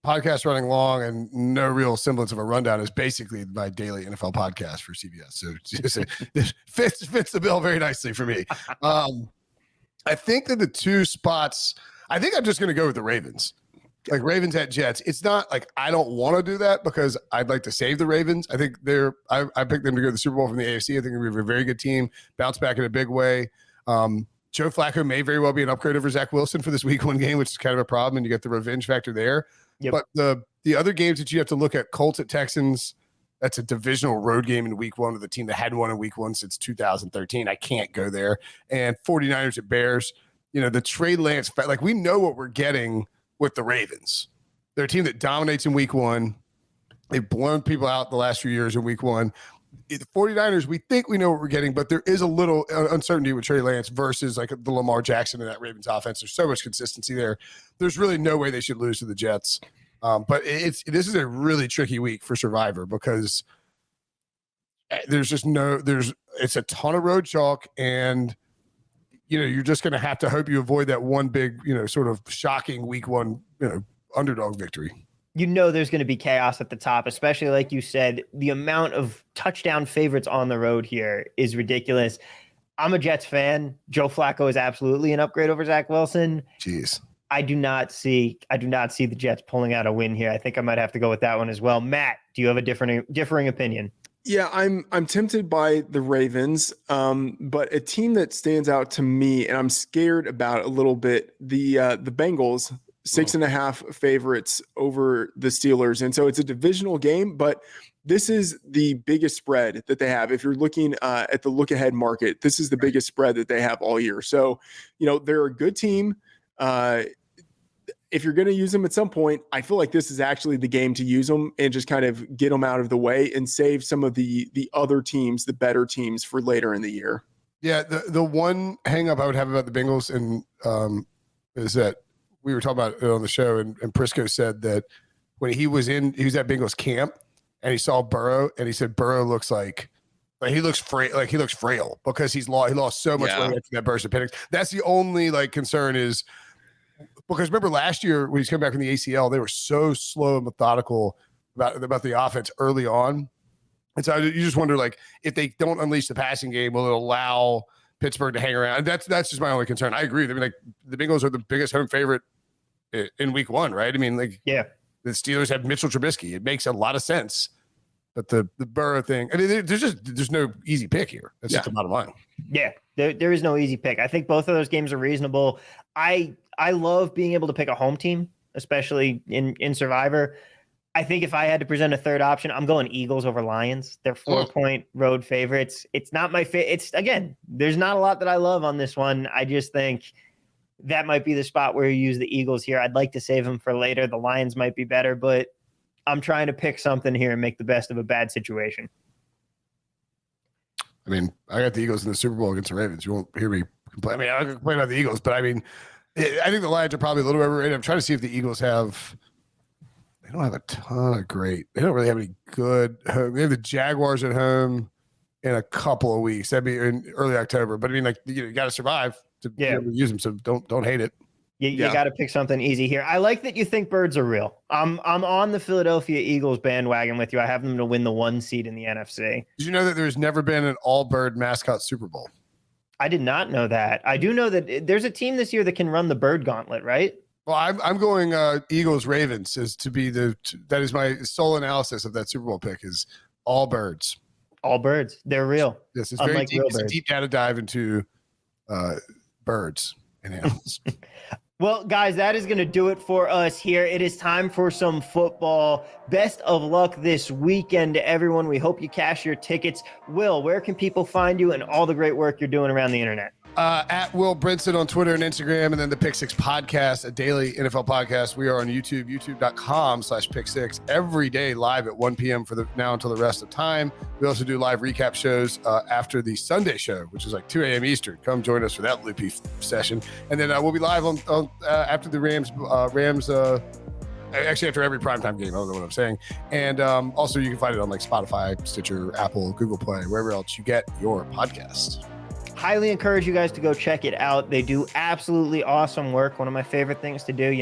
podcast running long and no real semblance of a rundown is basically my daily NFL podcast for CBS. So this fits the bill very nicely for me. I think that the two spots, I think I'm just going to go with the Ravens. Like Ravens at Jets. It's not like I don't want to do that because I'd like to save the Ravens. I think I picked them to go to the Super Bowl from the AFC. I think we're a very good team, bounce back in a big way. Joe Flacco may very well be an upgrade over Zach Wilson for this week 1 game, which is kind of a problem, and you get the revenge factor there. Yep. But the other games that you have to look at, Colts at Texans, that's a divisional road game in week 1 with a team that hadn't won in week 1 since 2013. I can't go there. And 49ers at Bears. The Trey Lance, like we know what we're getting with the Ravens. They're a team that dominates in week 1. They've blown people out the last few years in week 1. The 49ers, we think we know what we're getting, but there is a little uncertainty with Trey Lance versus like the Lamar Jackson in that Ravens offense. There's so much consistency there. There's really no way they should lose to the Jets. But this is a really tricky week for Survivor because it's a ton of road chalk, and you're just going to have to hope you avoid that one big, sort of shocking week 1, underdog victory. There's going to be chaos at the top, especially like you said, the amount of touchdown favorites on the road here is ridiculous. I'm a Jets fan. Joe Flacco is absolutely an upgrade over Zach Wilson. Jeez. I do not see the Jets pulling out a win here. I think I might have to go with that one as well. Matt, do you have a differing opinion? Yeah, I'm tempted by the Ravens, but a team that stands out to me, and I'm scared about a little bit, the Bengals, 6.5 favorites over the Steelers. And so it's a divisional game, but this is the biggest spread that they have. If you're looking at the look ahead market, this is the biggest spread that they have all year. So, they're a good team. If you're going to use them at some point, I feel like this is actually the game to use them and just kind of get them out of the way and save some of the other teams, the better teams, for later in the year. Yeah, the one hang up I would have about the Bengals is that we were talking about it on the show, and Prisco said that when he was at Bengals camp and he saw Burrow, and he said Burrow looks like he looks frail because he lost so much weight after that burst of Penix. That's the only concern is because remember last year when he's come back from the ACL, they were so slow and methodical about the offense early on. And so you just wonder, if they don't unleash the passing game, will it allow Pittsburgh to hang around? That's just my only concern. I agree. I mean, the Bengals are the biggest home favorite in week 1, right? I mean, the Steelers have Mitchell Trubisky. It makes a lot of sense. But the Burrow thing, I mean, there's no easy pick here. That's just the bottom line. Yeah, there is no easy pick. I think both of those games are reasonable. I love being able to pick a home team, especially in Survivor. I think if I had to present a third option, I'm going Eagles over Lions. They're 4-point road favorites. It's not my favorite. There's not a lot that I love on this one. I just think that might be the spot where you use the Eagles here. I'd like to save them for later. The Lions might be better, but I'm trying to pick something here and make the best of a bad situation. I mean, I got the Eagles in the Super Bowl against the Ravens. You won't hear me complain. I mean, I can complain about the Eagles, but I mean, I think the Lions are probably a little overrated. I'm trying to see if the Eagles they don't have a ton of great. They don't really have any good home. They have the Jaguars at home in a couple of weeks. That'd be in early October. But I mean, you got to survive to be able to use them. So don't hate it. You got to pick something easy here. I like that you think birds are real. I'm on the Philadelphia Eagles bandwagon with you. I have them to win the 1 seed in the NFC. Did you know that there's never been an all-bird mascot Super Bowl? I did not know that. I do know that there's a team this year that can run the bird gauntlet, right? Well, I'm going Eagles Ravens that is my sole analysis of that Super Bowl pick is all birds. All birds. They're real. Yes, it's very deep. It's a deep data dive into birds and animals. Well, guys, that is going to do it for us here. It is time for some football. Best of luck this weekend to everyone. We hope you cash your tickets. Will, where can people find you and all the great work you're doing around the internet? At Will Brinson on Twitter and Instagram, and then the Pick Six podcast, a daily NFL podcast. We are on YouTube, youtube.com/Pick6, every day live at 1 p.m. for now until the rest of time. We also do live recap shows after the Sunday show, which is 2 a.m. Eastern. Come join us for that loopy session. And then we'll be live on after the Rams, actually after every primetime game. I don't know what I'm saying. And also you can find it on Spotify, Stitcher, Apple, Google Play, wherever else you get your podcast. Highly encourage you guys to go check it out. They do absolutely awesome work. One of my favorite things to do,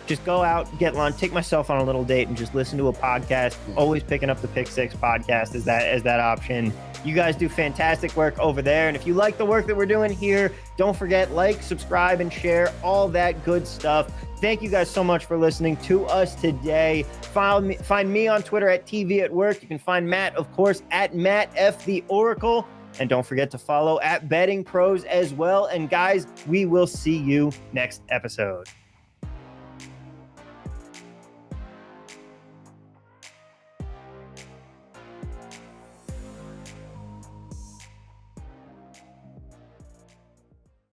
just go out, get lunch, take myself on a little date and just listen to a podcast. Always picking up the Pick Six podcast as that option. You guys do fantastic work over there. And if you like the work that we're doing here, don't forget, like, subscribe, and share, all that good stuff. Thank you guys so much for listening to us today. Find me on Twitter at TV at Work. You can find Matt, of course, at Matt F. the Oracle. And don't forget to follow at Betting Pros as well. And guys, we will see you next episode.